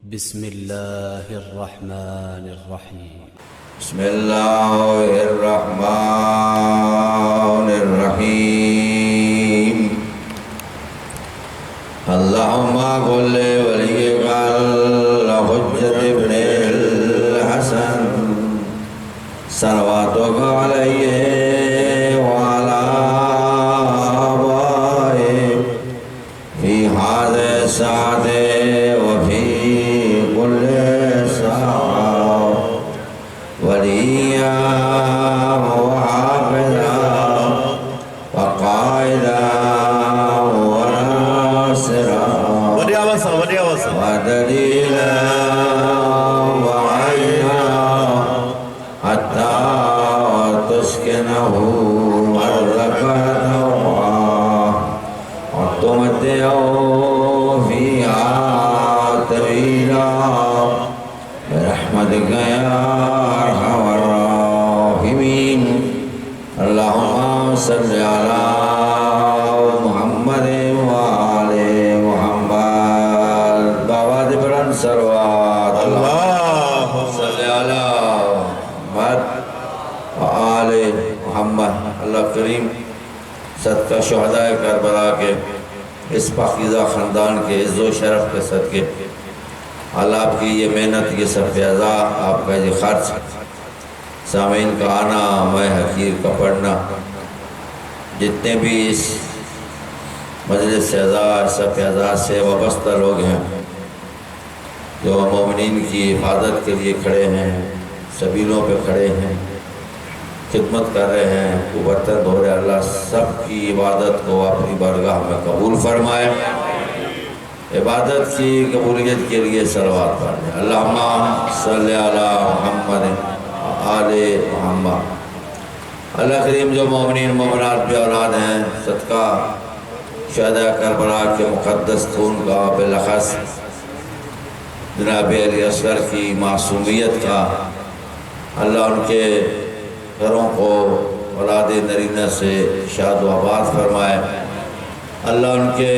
بسم الله الرحمن الرحيم. بسم الله الرحمن الرحيم. اللهم قل لوليك الحجة ابن الحسن صلواتك عليه وعلى آبائه في هذه الساعة وفي كل ساعة وليا وحافظا وقائدا وناصرا ودليلا وعينا حتى تسكنه أرضك طوعا وتمتعه فيها طويلا برحمتك يا أرحم الراحمين. اللهم صل على محمد وآل محمد بابا برن سروات. اللهم صل على محمد وآل محمد. اللہ کریم صدقہ شہداء کربلا کے اس پاکیزہ خاندان کے عز و شرف کے صدقے اللہ آپ کی یہ محنت، یہ سب فیضا، آپ کا یہ خرچ، سامعین کا آنا، میں حقیر کا پڑھنا، جتنے بھی اس مجلس سے سب فیضا سے وابستہ لوگ ہیں جو مومنین کی حفاظت کے لیے کھڑے ہیں، سبیلوں پہ کھڑے ہیں، خدمت کر رہے ہیں، وہ برتن دھو رہے، اللہ سب کی عبادت کو اپنی بارگاہ میں قبول فرمائے. عبادت کی قبولیت کے لیے صلوات پڑھیں. اللہم صلی علی محمد آل محمد. اللہ کریم جو مومنین مومنات بے اولاد ہیں، صدقہ شہداء کربلا کے مقدس خون کا، بالاخص جناب علی اصغر کی معصومیت کا، اللہ ان کے گھروں کو اولاد نرینہ سے شاد و آباد فرمائے. اللہ ان کے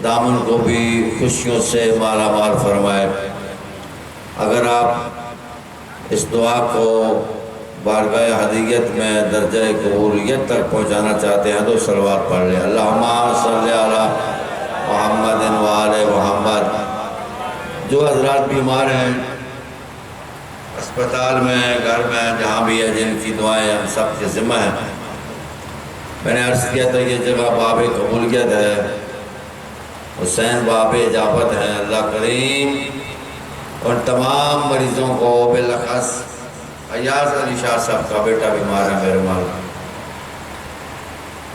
دامن کو بھی خوشیوں سے مالا مال فرمائے. اگر آپ اس دعا کو بارگاہ ہدیت میں درجہ قبولیت تک پہنچانا چاہتے ہیں تو صلوات پڑھ لیں. اللہم صلی علی محمد وآل محمد. جو حضرات بیمار ہیں اسپتال میں، گھر میں، جہاں بھی ہے، جن کی دعائیں ہم سب کے ذمہ ہیں، میں نے عرض کیا تھا یہ جگہ باب قبولیت ہے، حسین باب اجابت ہیں. اللہ کریم ان تمام مریضوں کو، بالاخص ایاز علی شاہ صاحب کا بیٹا بیمار ہے، میرے مولا،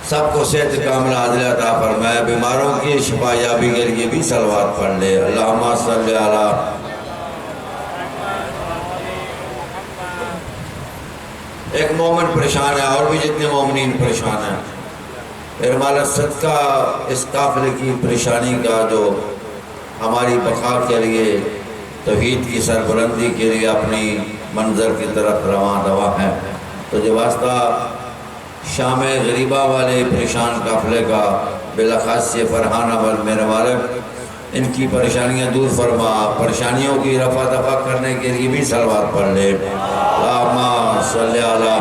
سب کو صحت کاملہ عاجلہ عطا فرمائے. بیماروں کی شفا یابی کے لیے بھی صلوات پڑھ لے. اللہم صلی علی. ایک مومن پریشان ہے، اور بھی جتنے مومنین پریشان ہیں، میرے مولا صدقہ اس قافلے کی پریشانی کا، جو ہماری بقا کے لیے، توحید کی سربلندی کے لیے اپنی منظر کی طرف رواں دوا ہے، تو جو واسطہ شام غریبہ والے پریشان قافلے کا، بالاخص یہ فرحان اول میرے مالک، ان کی پریشانیاں دور فرما. پریشانیوں کی رفع دفع کرنے کے لیے بھی صلوات پڑھ لے. اللہم صلی علی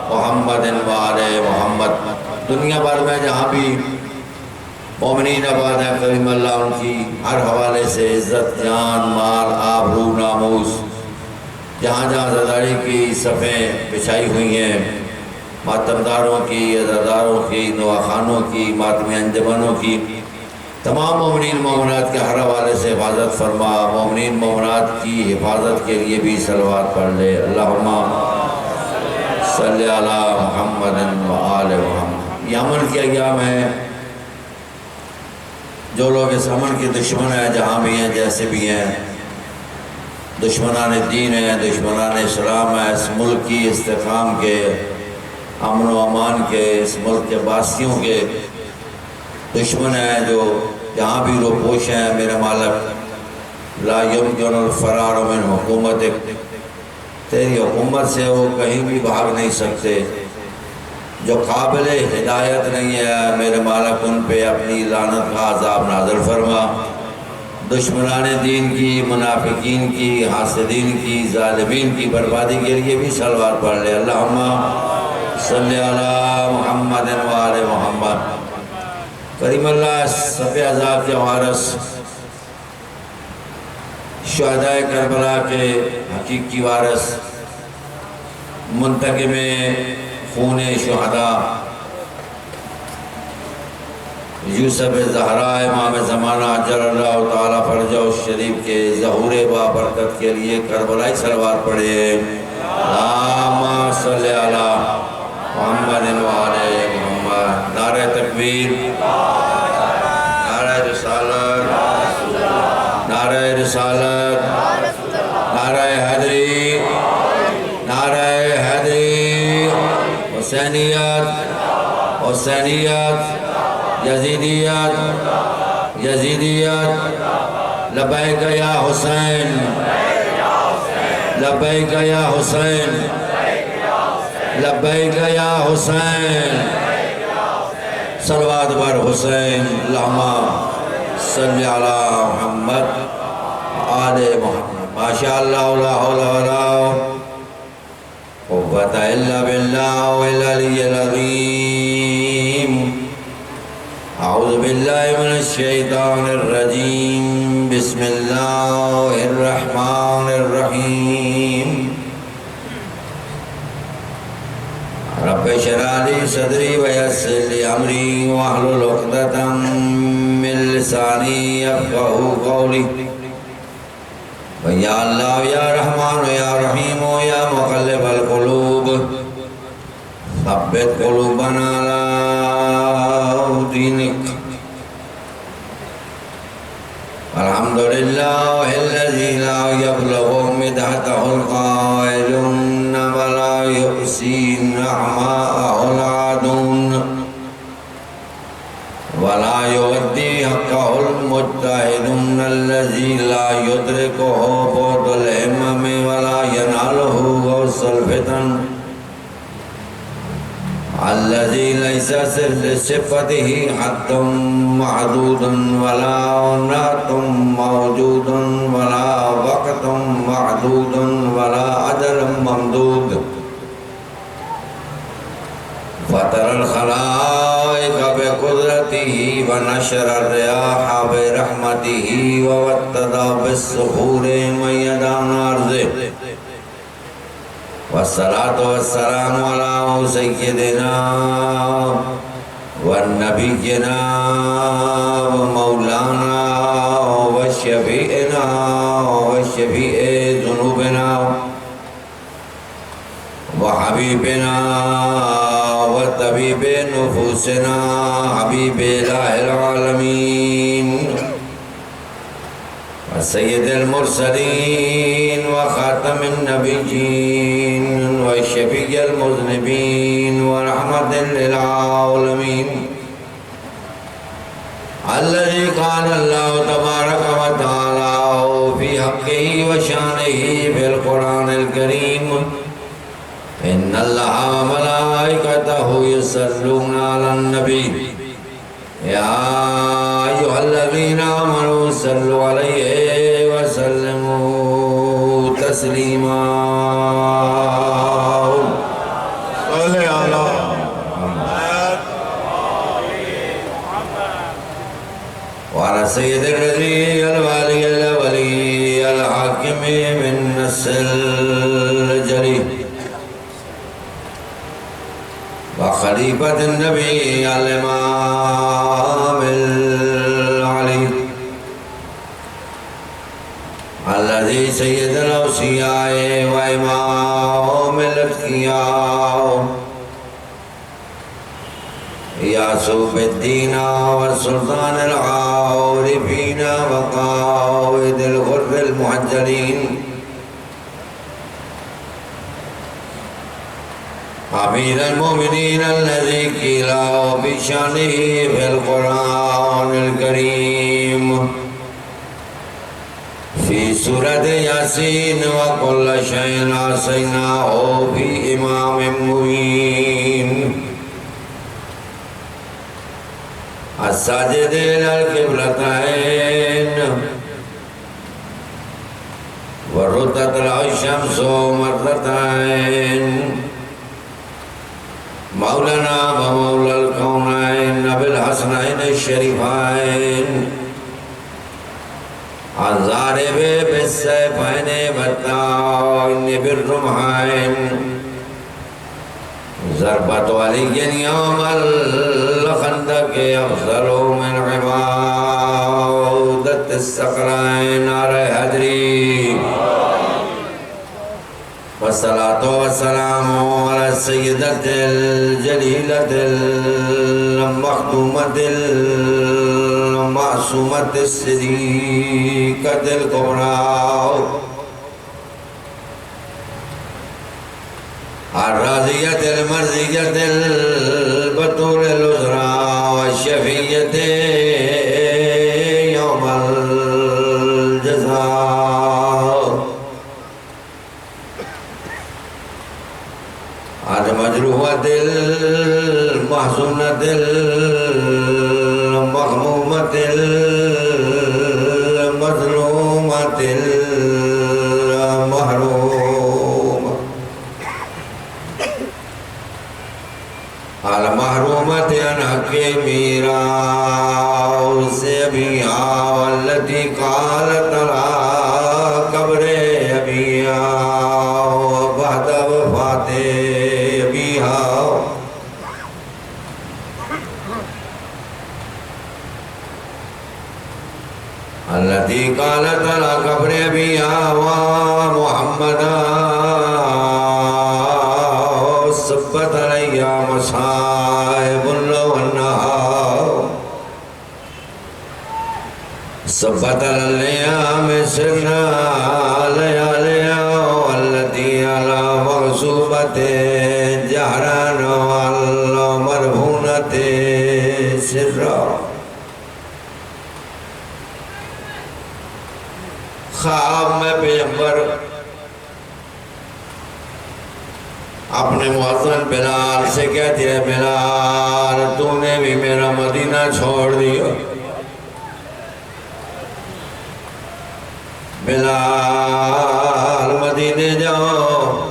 محمد وآل محمد. دنیا بھر میں جہاں بھی مومنین آباد ہیں، کریم اللہ ان کی ہر حوالے سے عزت، جان، مال، آبرو، ناموس، جہاں جہاں زداری کی صفیں بچھائی ہوئی ہیں، ماتمداروں کی، عزاداروں کی، نواخانوں کی، ماتمی انجمنوں کی، تمام مومنین مومنات کے ہر حوالے سے حفاظت فرما. مومنین مومنات کی حفاظت کے لیے بھی صلوات پڑھ لے. اللہم صلی علی محمد وآل محمد. یہ امن کے ایام ہیں، جو لوگ اس امن کے دشمن ہیں، جہاں بھی ہیں، جیسے بھی ہیں، دشمنان دین ہیں، دشمنان اسلام ہیں، اس ملک کی استحکام کے، امن و امان کے، اس ملک کے باسیوں کے دشمن ہیں، جو جہاں بھی روپوش ہیں، میرے مالک لا یمکن الفرار من حکومتک، تیری حکومت سے وہ کہیں بھی بھاگ نہیں سکتے. جو قابل ہدایت نہیں ہے، میرے مالک ان پہ اپنی لعنت کا عذاب نازل فرما. دشمنان دین کی، منافقین کی، حاسدین کی، ظالمین کی بربادی کے لیے بھی صلوات پڑھ لے۔ اللہم صلی علی محمد و آل محمد۔ کریم اللہ سب عذاب کے وارث شہداء کربلا کے حقیقی وارث، منتقم خون شہداء یوسف زہرا امام زمانہ عجل اللہ تعالیٰ فرجہ الشریف کے ظہور بابرکت کے لیے کربلائی صلوات پڑھے۔ اللہم صلی علی محمد و آل محمد۔ نعرہ تکبیر، نعرہ رسالت، نعرہ رسالت، نعرہ حیدری، نعرہ حیدری، حسینیت، حسینیت، یزیدیت، یزیدیت، لبیک یا حسین، لبیک یا حسین، لبیک یا حسین، صلوات بر حسین۔ اللہم صلی علی محمد آل محمد۔ ماشاءاللہ لا حول ولا قوة الا باللہ العلی العظیم۔ اعوذ باللہ من الشیطان الرجیم، بسم اللہ الرحمن الرحیم۔ رب اشرح لی صدری ویسر لی امری واحلل عقدۃ من لسانی یفقہوا قولی۔ یا اللہ یا رحمان یا رحیم یا مقلب القلوب ثبت قلوبنا علی دینک۔ الحمدللہ الذی لا یبلغ مدحتہ القائلون ولا یحصی نعماءہ العادون ولا یودی حقہ المجتہدون الذی لا یدرکہ بعد الہمم ولا ینالہ غوث الفتن الذي ليس لصفته حد محدود ولا نعت موجود ولا وقت معدود ولا أجل ممدود فطر الخلائق بقدرته ونشر الرياح برحمته ووتد بالصخور ميدان أرضه والصلاة والسلام على سيدنا ونبينا ومولانا وشفيئنا وشفيء ذنوبنا وحبيبنا وطبيب نفوسنا حبيب إله العالمين وسيد المرسلين وخاتم النبيين وشفيع المذنبين ورحمة للعالمين الذي قال الله تبارك وتعالى في حقه وشانه في القرآن الكريم إن الله وملائكته يصلون على النبي يا أيها الذين آمنوا صلوا عليه وسلموا تسليما صلى على محمد وعلى سيد الرضي الوالي الولي الحاكم من نسل الجليل وخليفة النبي الإمام العلي الذي سيد الأوصياء وإمام الأتقياء يعصب الدين والسلطان العارفين وقائد الغر المحجلين أمير المؤمنين الذي قيل بشانه في القرآن الكريم في سورة ياسين وكل شيء أحصيناه في إمام مبين الساجدين القبلتين وردت الشمس مرتين مولانا ومولى الكونين بالحسنين الشريفين الضارب بالسيفين والطاعن بالرمحين ضربة علي يوم الخندق أفضل من عبادة الصقرين على هدري والصلاة والسلام على السيدة الجليلة المخدومة المعصومة الصديقة الكبرى الراضية المرضية البتول العذرى والشفية يوم الجزاء المجروحة المحزونة المغمومة المظلومة المحرومة المحرومة عن حق ميراث أبيها والتي قالت على قبر أبيها وبعد وفاة أبيها التي قالت على قبر أبيها ومحمدا صبت علي مصائب والنهار صبت علي سرنا لياليا والتي على مغصوبة جهران والمرهونة سرا خواب میں پیغمبر اپنے مؤذن بلال سے کہتے ہیں بلال تو نے بھی میرا مدینہ چھوڑ دیا بلال مدینے جاؤ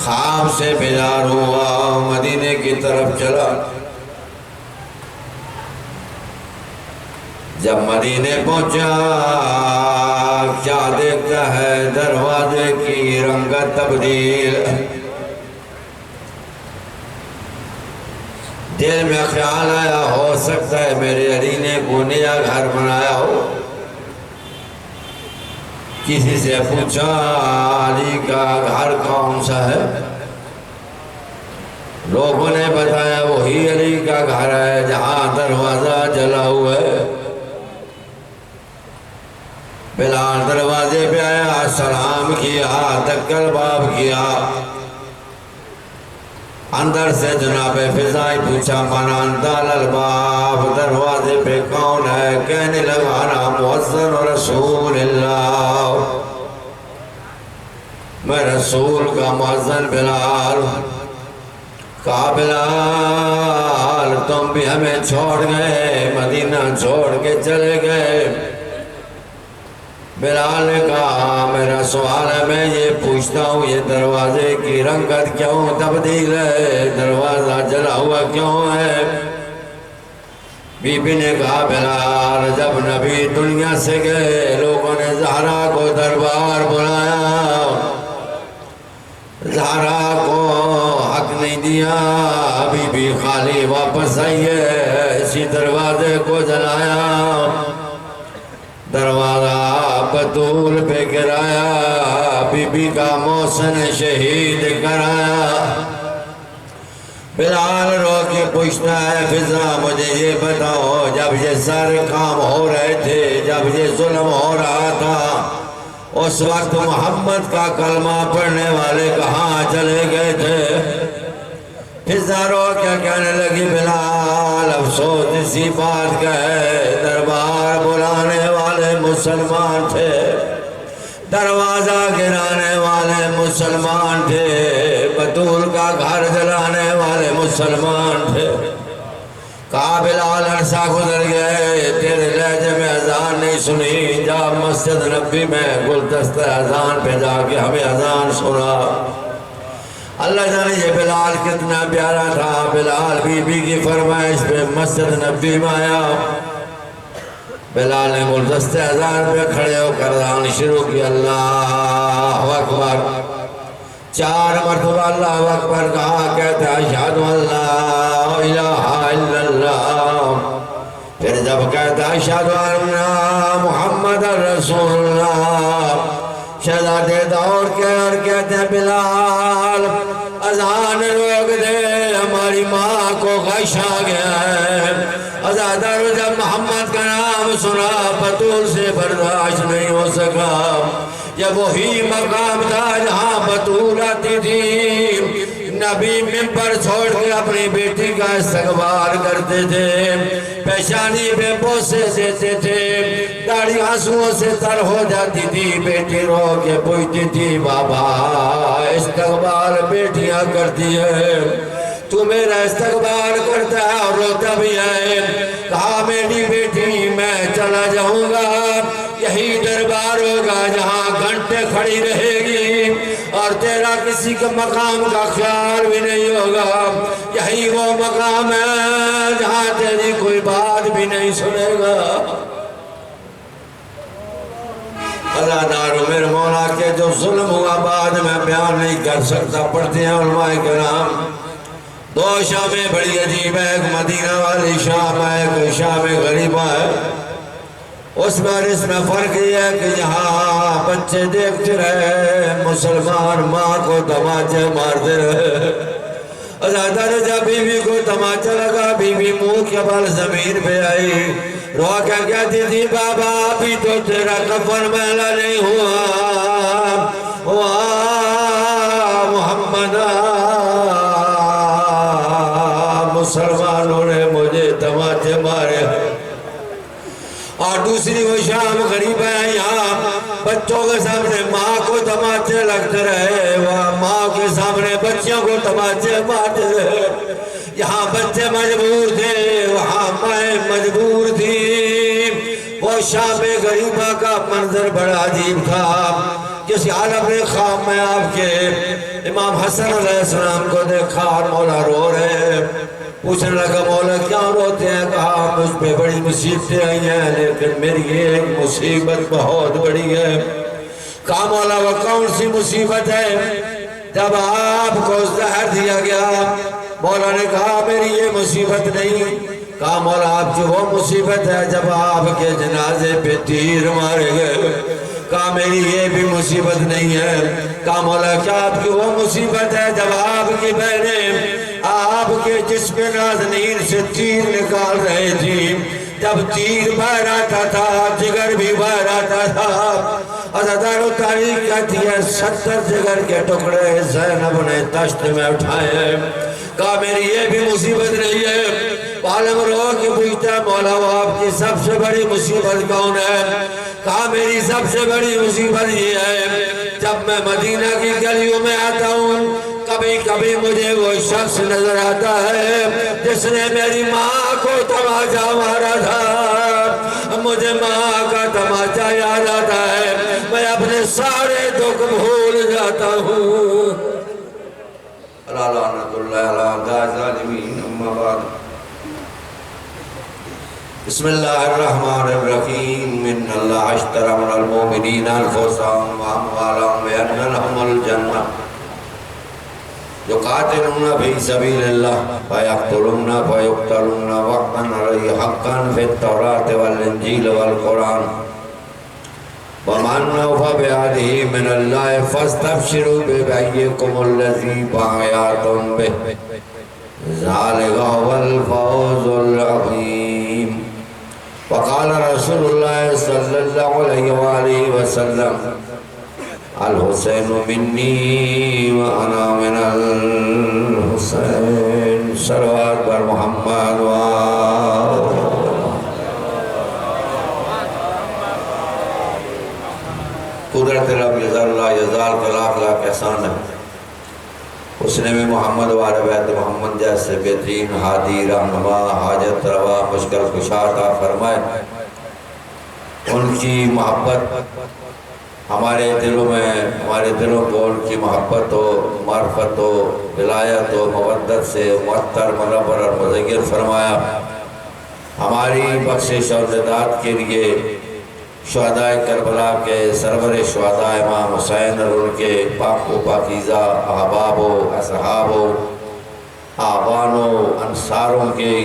خواب سے بیدار ہوا مدینے کی طرف چلا جب مدینے پہنچا کیا دیکھتا ہے دروازے کی رنگت تبدیل دل میں خیال آیا ہو سکتا ہے میرے علی نے کوئی نیا گھر بنایا ہو کسی سے پوچھا علی کا گھر کون سا ہے لوگوں نے بتایا وہی علی کا گھر ہے جہاں دروازہ جلا ہوا ہے بلال دروازے پہ آیا سلام کیا دکل باب کیا اندر سے جناب فضائی پوچھا من انت الباب دروازے پہ کون ہے کہنے لگا نا مؤذن رسول اللہ میں رسول کا مؤذن بلال کہا بلال تم بھی ہمیں چھوڑ گئے مدینہ چھوڑ کے چلے گئے بلال نے کہا میرا سوال ہے میں یہ پوچھتا ہوں یہ دروازے کی رنگت کیوں تبدیل ہے دروازہ جلا ہوا کیوں ہے بی بی نے کہا بلال جب نبی دنیا سے گئے لوگوں نے زہرا کو دربار بلایا زہرا کو حق نہیں دیا بی بی خالی واپس آئی ہے اسی دروازے کو جلایا دروازہ بطول پہ گرایا بی بی کا محسن شہید کرایا بلال رو کے پوچھتا ہے فضا مجھے یہ بتاؤ جب یہ سارے کام ہو رہے تھے جب یہ ظلم ہو رہا تھا اس وقت محمد کا کلمہ پڑھنے والے کہاں چلے گئے تھے فضا رو کیا کہنے لگی بلال افسوس اسی بات کا ہے دربار بلانے والے مسلمان تھے دروازہ گرانے والے مسلمان تھے بطول کا گھر جلانے مسلمان تھے کہا بلال عرصہ گزر گئے تیرے لہجے میں اذان نہیں سنی، جا مسجد نبی میں گلدستہ اذان پہ جا کے ہمیں اذان سنا۔ اللہ جانے یہ بلال کتنا پیارا تھا، بلال بی بی کی فرمائش پہ مسجد نبی میں آیا۔ بلال نے گلدستہ اذان پہ کھڑے ہو کر اذان شروع کی، اللہ اکبر، 4 مرتبہ اللہ اکبر کہا، کہتا اشہد ان لا الہ الا اللہ، پھر جب کہتا اشہد ان محمد رسول اللہ، شہزادے دور کے اور کہتے ہیں بلال اذان روک دے، ہماری ماں کو غش آ گیا ہے۔ ازادہ رو جب محمد کا نام سنا بطول سے برداشت نہیں ہو سکا، یہ وہی مقام تھا جہاں بطول آتی تھی، نبی منبر چھوڑ کے اپنی بیٹی کا استقبال کرتے تھے، پیشانی پہ بوسے دیتے تھے، داڑھی آنسوؤں سے تر ہو جاتی تھی، بیٹی رو کے پوچھتی تھی بابا استقبال بیٹیاں کرتی ہے، تو میرا استقبال کرتا ہے اور روتا بھی ہے۔ کہا میری بیٹی میں چلا جاؤں گا، یہی دربار ہوگا جہاں گھنٹے کھڑی رہے گی اور تیرا کسی کا مقام کا خیال بھی نہیں ہوگا، یہی وہ مقام ہے جہاں تیری کوئی بات بھی نہیں سنے گا۔ اللہ دارو میرے مولا کے جو ظلم ہوا بعد میں بیان نہیں کر سکتا، پڑھتے ہیں علماء کرام، 2 شامیں بڑی عجیب ہے، ایک مدینہ والی شام ہے، ایک شام غریبہ ہے۔ اس میں فرق یہ ہے کہ یہاں بچے دیکھتے رہے، مسلمان ماں کو تماچے مارتے رہے۔ ازادہ جب بی بی کو تماچا لگا، بی بی منہ کے بل زمین پہ آئی، رو کے کہتی تھی بابا ابھی تو تیرا کفن میلا نہیں ہوا، محمد مسلمانوں نے مجھے تماچے مارے۔ اور دوسری وہ شام غریب ہے، یہاں بچوں کے سامنے ماں کو تماچے لگتے رہے، وہاں ماں کے سامنے بچوں کو تماچے مارتے رہے، یہاں بچے مجبور تھے، وہاں مائیں مجبور تھی۔ وہ شام غریبہ کا منظر بڑا عجیب تھا، جس عالم نے خواب میں آپ کے امام حسن علیہ السلام کو دیکھا اور مولا رو رہے، پوچھنے لگا مولا کیا روتے ہیں؟ کہا مجھ پہ بڑی مصیبتیں آئی ہیں لیکن میری ایک مصیبت بہت بڑی ہے۔ کہا مولا وہ کون سی مصیبت ہے؟ جب آپ کو زہر دیا گیا، مولا نے کہا میری یہ مصیبت نہیں۔ کہا مولا آپ کی وہ مصیبت ہے جب آپ کے جنازے پہ تیر مارے گئے۔ کہا میری یہ بھی مصیبت نہیں ہے۔ کہا مولا کیا آپ کی وہ مصیبت ہے جب آپ کی بہنیں آپ کے جسم نازنین سے تیر نکال رہے تھی، جب تیر باہر آتا تھا جگر بھی باہر آتا تھا۔ ازادار و تاریخ کہتی ہے 70 جگر کے ٹکڑے زینب نے تشت میں اٹھائے۔ کہا میری یہ بھی مصیبت نہیں ہے۔ عالم رو کے پوچھتا مولا وہ آپ کی سب سے بڑی مصیبت کون ہے؟ کہا میری سب سے بڑی مصیبت یہ ہے جب میں مدینہ کی گلیوں میں آتا ہوں، کبھی کبھی مجھے وہ شخص نظر آتا ہے جس نے میری ماں کو تماچا مارا تھا، مجھے ماں کا تماچا یاد آتا ہے، میں اپنے سارے دکھ بھول جاتا ہوں۔ لعنت اللہ علی الظالمین، اما بعد، بسم اللہ الرحمن الرحیم، ان اللہ اشتری من المؤمنین انفسهم واموالهم بان لهم الجنہ یقاتلون فی سبیل اللہ فیقتلون فیقتلون وعدا علیہ حقا فی التوراۃ والانجیل والقرآن ومن اوفی بعہدہ من اللہ فاستبشروا ببیعکم الذی بایعتم بہ ذالک هو الفوز العظیم۔ وقال رسول اللہ صلی اللہ علیہ وآلہ وسلم الحسین منی وانا من الحسین، صلوات بر محمد قدرت رب لا یزال کا لاکھ لاکھ احسان ہے، اس نے بھی محمد وآل بیت محمد جیسے بہترین ہادی رہنما حاجت روا مشکل کشا عطا فرمائے۔ ان کی محبت ہمارے دلوں میں، ہمارے دلوں کو ان کی محبت و معرفت و ولایت و مودت سے معطر، منور اور مزین فرمایا۔ ہماری بخشش اور نجات کے لیے شہدائے کربلا کے سرور شہداء امام حسین اور ان کے پاک و پاکیزہ احباب و اصحاب و آبان و انصاروں کی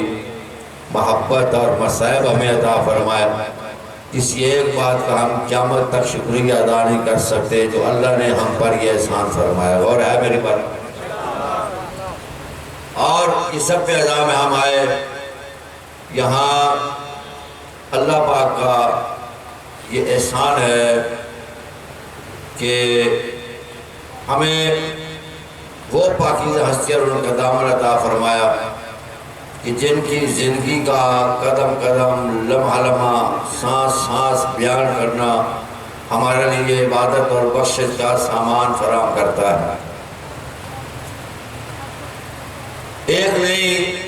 محبت اور مصائب ہمیں عطا فرمائے۔ کسی ایک بات کا ہم قیامت تک شکریہ ادا نہیں کر سکتے جو اللہ نے ہم پر یہ احسان فرمایا، غور ہے میری بات؟ اور اس سب پہ ادا میں ہم آئے یہاں، اللہ پاک کا یہ احسان ہے کہ ہمیں وہ پاکیزہ ہستی اور ان کا دامن عطا فرمایا کہ جن کی زندگی کا قدم قدم، لمحہ لمحہ، سانس سانس بیان کرنا ہمارے لیے عبادت اور بخشش کا سامان فراہم کرتا ہے۔ ایک نہیں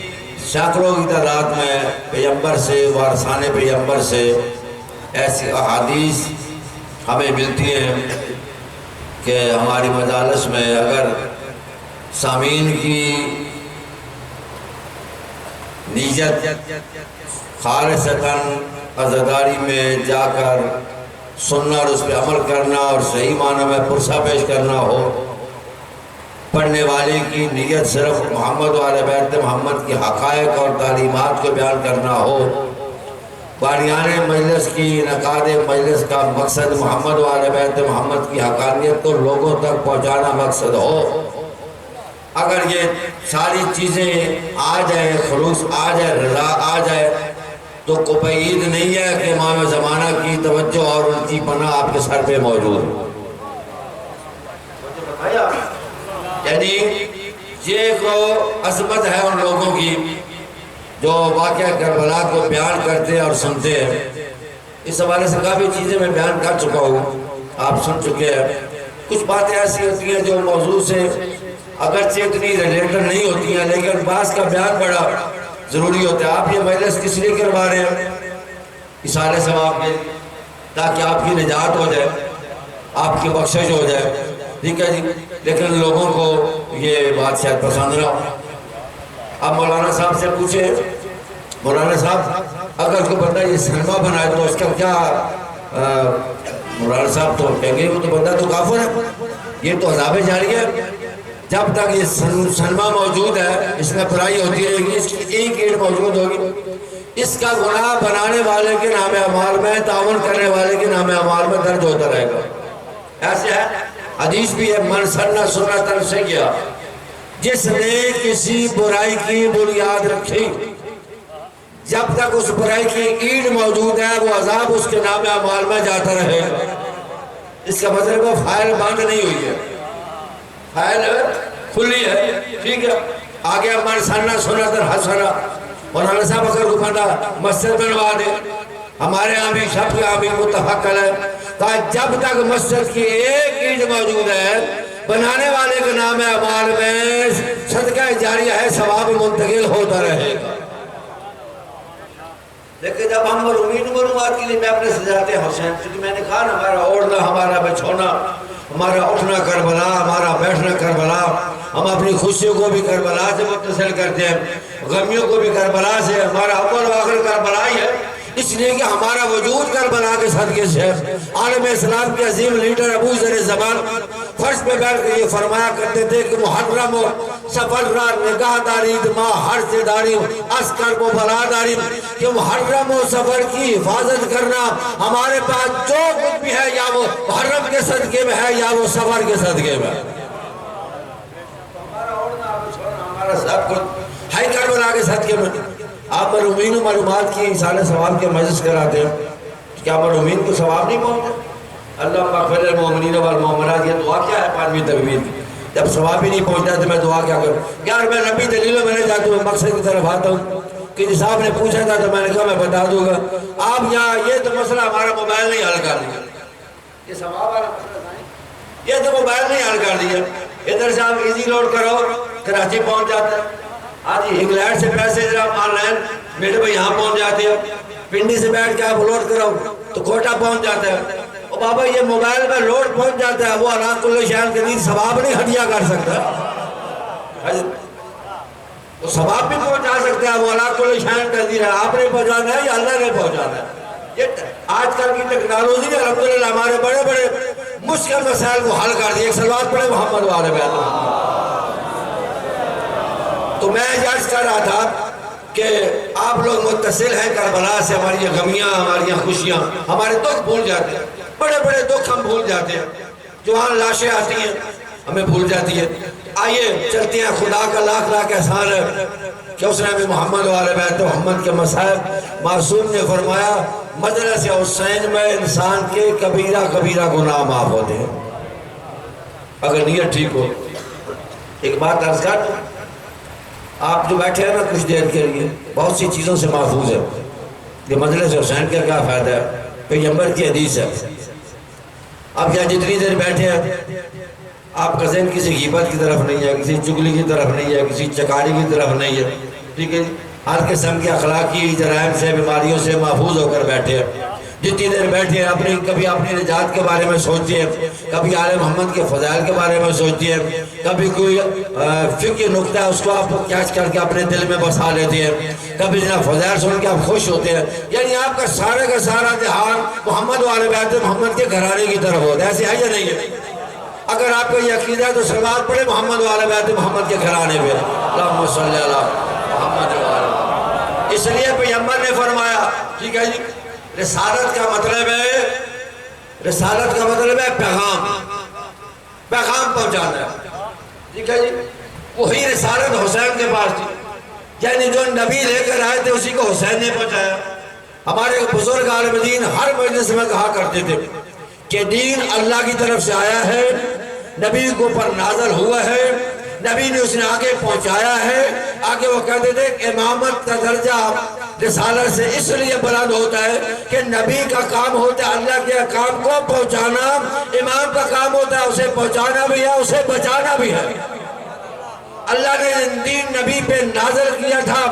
سینکڑوں کی تعداد میں پیغمبر سے، وارثان پیغمبر سے ایسی احادیث ہمیں ملتی ہیں کہ ہماری مجالس میں اگر سامعین کی نیت خالصتاً عزاداری میں جا کر سننا اور اس پہ عمل کرنا اور صحیح معنی میں پرسہ پیش کرنا ہو، پڑھنے والے کی نیت صرف محمد و آل بیت محمد کی حقائق اور تعلیمات کو بیان کرنا ہو، بانیان مجلس کی انعقاد مجلس کا مقصد محمد و آل بیت محمد کی حقانیت کو لوگوں تک پہنچانا مقصد ہو، اگر یہ ساری چیزیں آ جائے، خلوص آ جائے، رضا آ جائے، تو کوئی بعید نہیں ہے کہ امام زمانہ کی توجہ اور ان کی پناہ آپ کے سر پہ موجود ہے۔ یعنی یہ کو عظمت ہے ان لوگوں کی جو واقعہ کربلا کو بیان کرتے اور سنتے ہیں۔ اس حوالے سے کافی چیزیں میں بیان کر چکا ہوں، آپ سن چکے ہیں۔ کچھ باتیں ایسی ہوتی ہیں جو موضوع سے اگرچہ اتنی ریلیٹڈ نہیں ہوتی ہیں، لیکن بعض کا بیان بڑا ضروری ہوتا ہے۔ آپ یہ مجلس کس لیے کروا رہے ہیں؟ اصالہ ثواب کے، تاکہ آپ کی نجات ہو جائے، آپ کی بخشش ہو جائے، ٹھیک ہے جی۔ لیکن لوگوں کو یہ بات شاید پسند نہ ہو۔ اب مولانا صاحب سے پوچھے، مولانا صاحب اگر کوئی بندہ یہ سنما بنائے تو اس کا کیا؟ مولانا صاحب تو کہیں گے وہ تو بندہ تو کافر ہے، یہ تو عذاب جاری ہے۔ جب تک یہ سنما موجود ہے، اس میں برائی ہوتی رہے گی، اس کی ایک ایڈ موجود ہوگی، اس کا گناہ بنانے والے کے نام اعمال میں، تعاون کرنے والے کے نام اعمال میں درج ہوتا رہے گا۔ ایسے ہے، حدیث بھی ہے، من سنہ سنتاً سیئہ، جس نے کسی برائی کی بنیاد رکھی، جب تک اس برائی کی ایڈ موجود ہے وہ عذاب اس کے نام اعمال میں جاتا رہے گا۔ اس کا مطلب وہ فائل بند نہیں ہوئی ہے، فائل کھلی ہے، ٹھیک ہے۔ آگے من سنہ سنتاً حسنہ، مولانا صاحب اگر کوئی بندہ مسجد بنوا دے، ہمارے ہاں بھی سب کے ہاں بھی متفق ہے، کہا جب تک مسجد کی ایک اینٹ موجود ہے، بنانے والے کے نام اعمال میں صدقہ جاریہ ہے، ثواب منتقل ہوتا رہے گا۔ لیکن جب ہم معلومات کے لیے میں اپنے سجاتے حسین، چونکہ میں نے کہا نا ہمارا اوڑھنا، ہمارا بچھونا، ہمارا اٹھنا کربلا، ہمارا بیٹھنا کربلا، ہم اپنی خوشیوں کو بھی کربلا سے متصل کرتے ہیں، غمیوں کو بھی کربلا سے، ہمارا اول و آخر کربلا ہی ہے، اس لیے کہ ہمارا وجود کربلا کے صدقے سے ہے۔ عالم اسلام کے عظیم لیڈر ابو ذر زمان فرش پہ بیٹھ کے یہ فرمایا کرتے تھے کہ محرم و سفر را نگاہ دارید ماں ہر سے داری اسکر و بلا داری، کہ محرم و سفر کی حفاظت کرنا ہمارے پاس جو کچھ بھی ہے، یا وہ محرم کے صدقے میں ہے یا وہ سفر کے صدقے میں ہے، ہمارا سب کچھ ہے کربلا کے صدقے میں۔ آپ مرحومین و معلومات کی اصالہ ثواب کے مجلس کراتے ہیں، کیا مرحومین کو ثواب نہیں پہنچتا؟ اللہ مغفر المومنین والمومنات، یہ دعا کیا ہے 5ویں تکبیر کی؟ جب ثواب ہی نہیں پہنچتا تو میں دعا کیا کروں؟ یار میں نبی دلیلوں میں نہیں جاتا ہوں، مقصد کی طرف آتا ہوں۔ کہ صاحب نے پوچھا تھا تو میں نے کہا میں بتا دوں گا۔ آپ یہاں یہ تو مسئلہ ہمارا موبائل نہیں حل کر دیا، یہ ثواب والا مسئلہ یہ تو موبائل نہیں حل کر دیا۔ ادھر سے آپ ایزی لوڈ کرو، کراچی پہنچ جاتا ہے، آج انگلینڈ سے پیسے جب آن لائن میرے بھائی یہاں پہنچ جاتے ہیں، پنڈی سے بیٹھ کے آپ لوڈ کرو تو کوٹا پہنچ جاتا ہے. اور بابا یہ موبائل میں لوڈ پہنچ جاتا ہے, وہ علا کل شیء قدیر ثواب نہیں ہدیہ کر سکتا, وہ ثواب بھی پہنچا سکتا ہے. وہ علا کل شیء قدیر ہے, آپ نے پہنچانا ہے یا اللہ نے پہنچانا ہے. یہ آج کل کی ٹیکنالوجی نے الحمدللہ ہمارے بڑے بڑے مشکل مسائل کو حل کر دیا. ایک صلوات پڑھے محمد والے بیت محمد. تو میں عرض کر رہا تھا کہ آپ لوگ متصل ہیں کربلا سے, ہماری غمیاں, ہماری خوشیاں, ہمارے دکھ بھول جاتے ہیں, بڑے بڑے دکھ ہم بھول جاتے ہیں. جوان لاشیں آتی ہیں ہمیں بھول جاتی ہے. آئیے چلتے ہیں, خدا کا لاکھ لاکھ احسان ہے کہ اس نے ہمیں محمد والے بیت محمد کے مصائب, معصوم نے فرمایا مجلس حسین میں انسان کے کبیرہ کبیرہ گناہ معاف ہوتے ہیں اگر نیت ٹھیک ہو. ایک بات عرض کر, آپ جو بیٹھے ہیں نا کچھ دیر کے لیے, بہت سی چیزوں سے محفوظ ہے. یہ مجلس حسین کا کیا فائدہ ہے؟ پیغمبر کی حدیث ہے. آپ یہاں جتنی دیر بیٹھے ہیں آپ کا ذہن کسی غیبت کی طرف نہیں ہے, کسی چگلی کی طرف نہیں ہے, کسی چکاری کی طرف نہیں ہے. ٹھیک ہے, ہر قسم کے اخلاقی جرائم سے, بیماریوں سے محفوظ ہو کر بیٹھے ہیں. جتنی دیر بیٹھے ہیں کبھی اپنی نجات کے بارے میں سوچتے ہیں, کبھی آل محمد کے فضائل کے بارے میں سوچتے ہیں, کبھی کوئی فقہی نکتہ ہے اس کو آپ کیچ کر کے اپنے دل میں بسا لیتے ہیں, کبھی جناب فضائل سن کے آپ خوش ہوتے ہیں. یعنی آپ کا سارا دھیان محمد والے بیت محمد کے گھرانے کی طرف ہوتا ہے. ایسے ہے یا نہیں ہے؟ اگر آپ کا یہ عقیدہ ہے تو صلوات پڑھے محمد والے بیت محمد کے گھرانے پہ, اللہم صلی علی محمد والے. اس لیے پیغمبر نے فرمایا, ٹھیک ہے جی, رسالت کا مطلب ہے پیغام پہنچانا ہے. ٹھیک ہے جی, وہی رسالت حسین کے پاس تھی. یعنی جو نبی لے کر آئے تھے اسی کو حسین نے پہنچایا. ہمارے بزرگ عالم دین ہر مجلس میں کہا کرتے تھے کہ دین اللہ کی طرف سے آیا ہے, نبی کو پر نازل ہوا ہے, نبی نے اس نے آگے پہنچایا ہے. آگے وہ کہتے تھے کہ امامت کا درجہ رسالت سے اس لیے بلند ہوتا ہے کہ نبی کا کام ہوتا ہے اللہ کے کام کو پہنچانا, امام کا کام ہوتا ہے اسے پہنچانا بھی ہے, اسے بچانا بھی ہے. اللہ نے دین نبی پہ نازل کیا تھا,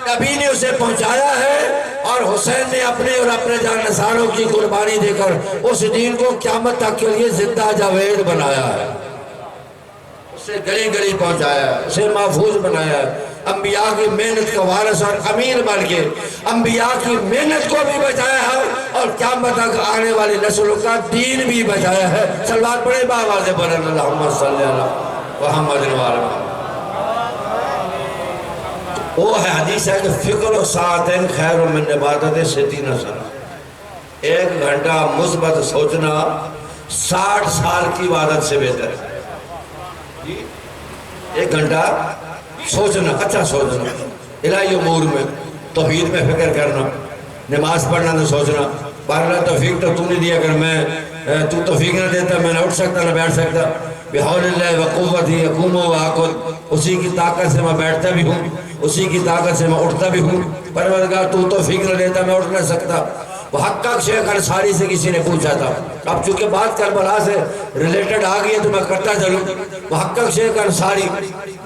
نبی نے اسے پہنچایا ہے, اور حسین نے اپنے اور اپنے جانشینوں کی قربانی دے کر اس دین کو قیامت تک کے لیے زندہ جاوید بنایا ہے, اسے گلی گلی پہنچایا ہے, اسے محفوظ بنایا ہے. انبیاء کی محنت کا وارث اور امیر بن کے انبیاء کی محنت کو بھی بچایا ہے, اور قیامت تک آنے والی نسلوں کا دین بھی بچایا ہے. صلوات پڑھے بآواز بلند, اللہم صلی علی محمد وعلی محمد. وہ ہے حدیث ہے کہ فکر و ساعتین خیر من عبادت 60 سنہ. 1 گھنٹہ مثبت سوچنا 60 سال کی عبادت سے بہتر ہے. 1 گھنٹہ سوچنا, اچھا سوچنا, الہی امور میں, توحید میں فکر کرنا, نماز پڑھنا تو سوچنا. بہرحال توفیق تو نے دیا, اگر میں تو توفیق نہ دیتا میں نہ اٹھ سکتا نہ بیٹھ سکتا. بحول اللہ وقوتی اقوم و آقل, اسی کی طاقت سے میں بیٹھتا بھی ہوں, اسی کی طاقت سے میں اٹھتا بھی ہوں. پروردگار تو توفیق نہ دیتا میں اٹھ نہ سکتا. وہ حقق شیخ انصاری سے کسی نے پوچھا تھا, اب چونکہ بات کربلا سے ریلیٹڈ آ گئی ہے تو میں کرتا چلوں. وہ حقق شیخ انصاری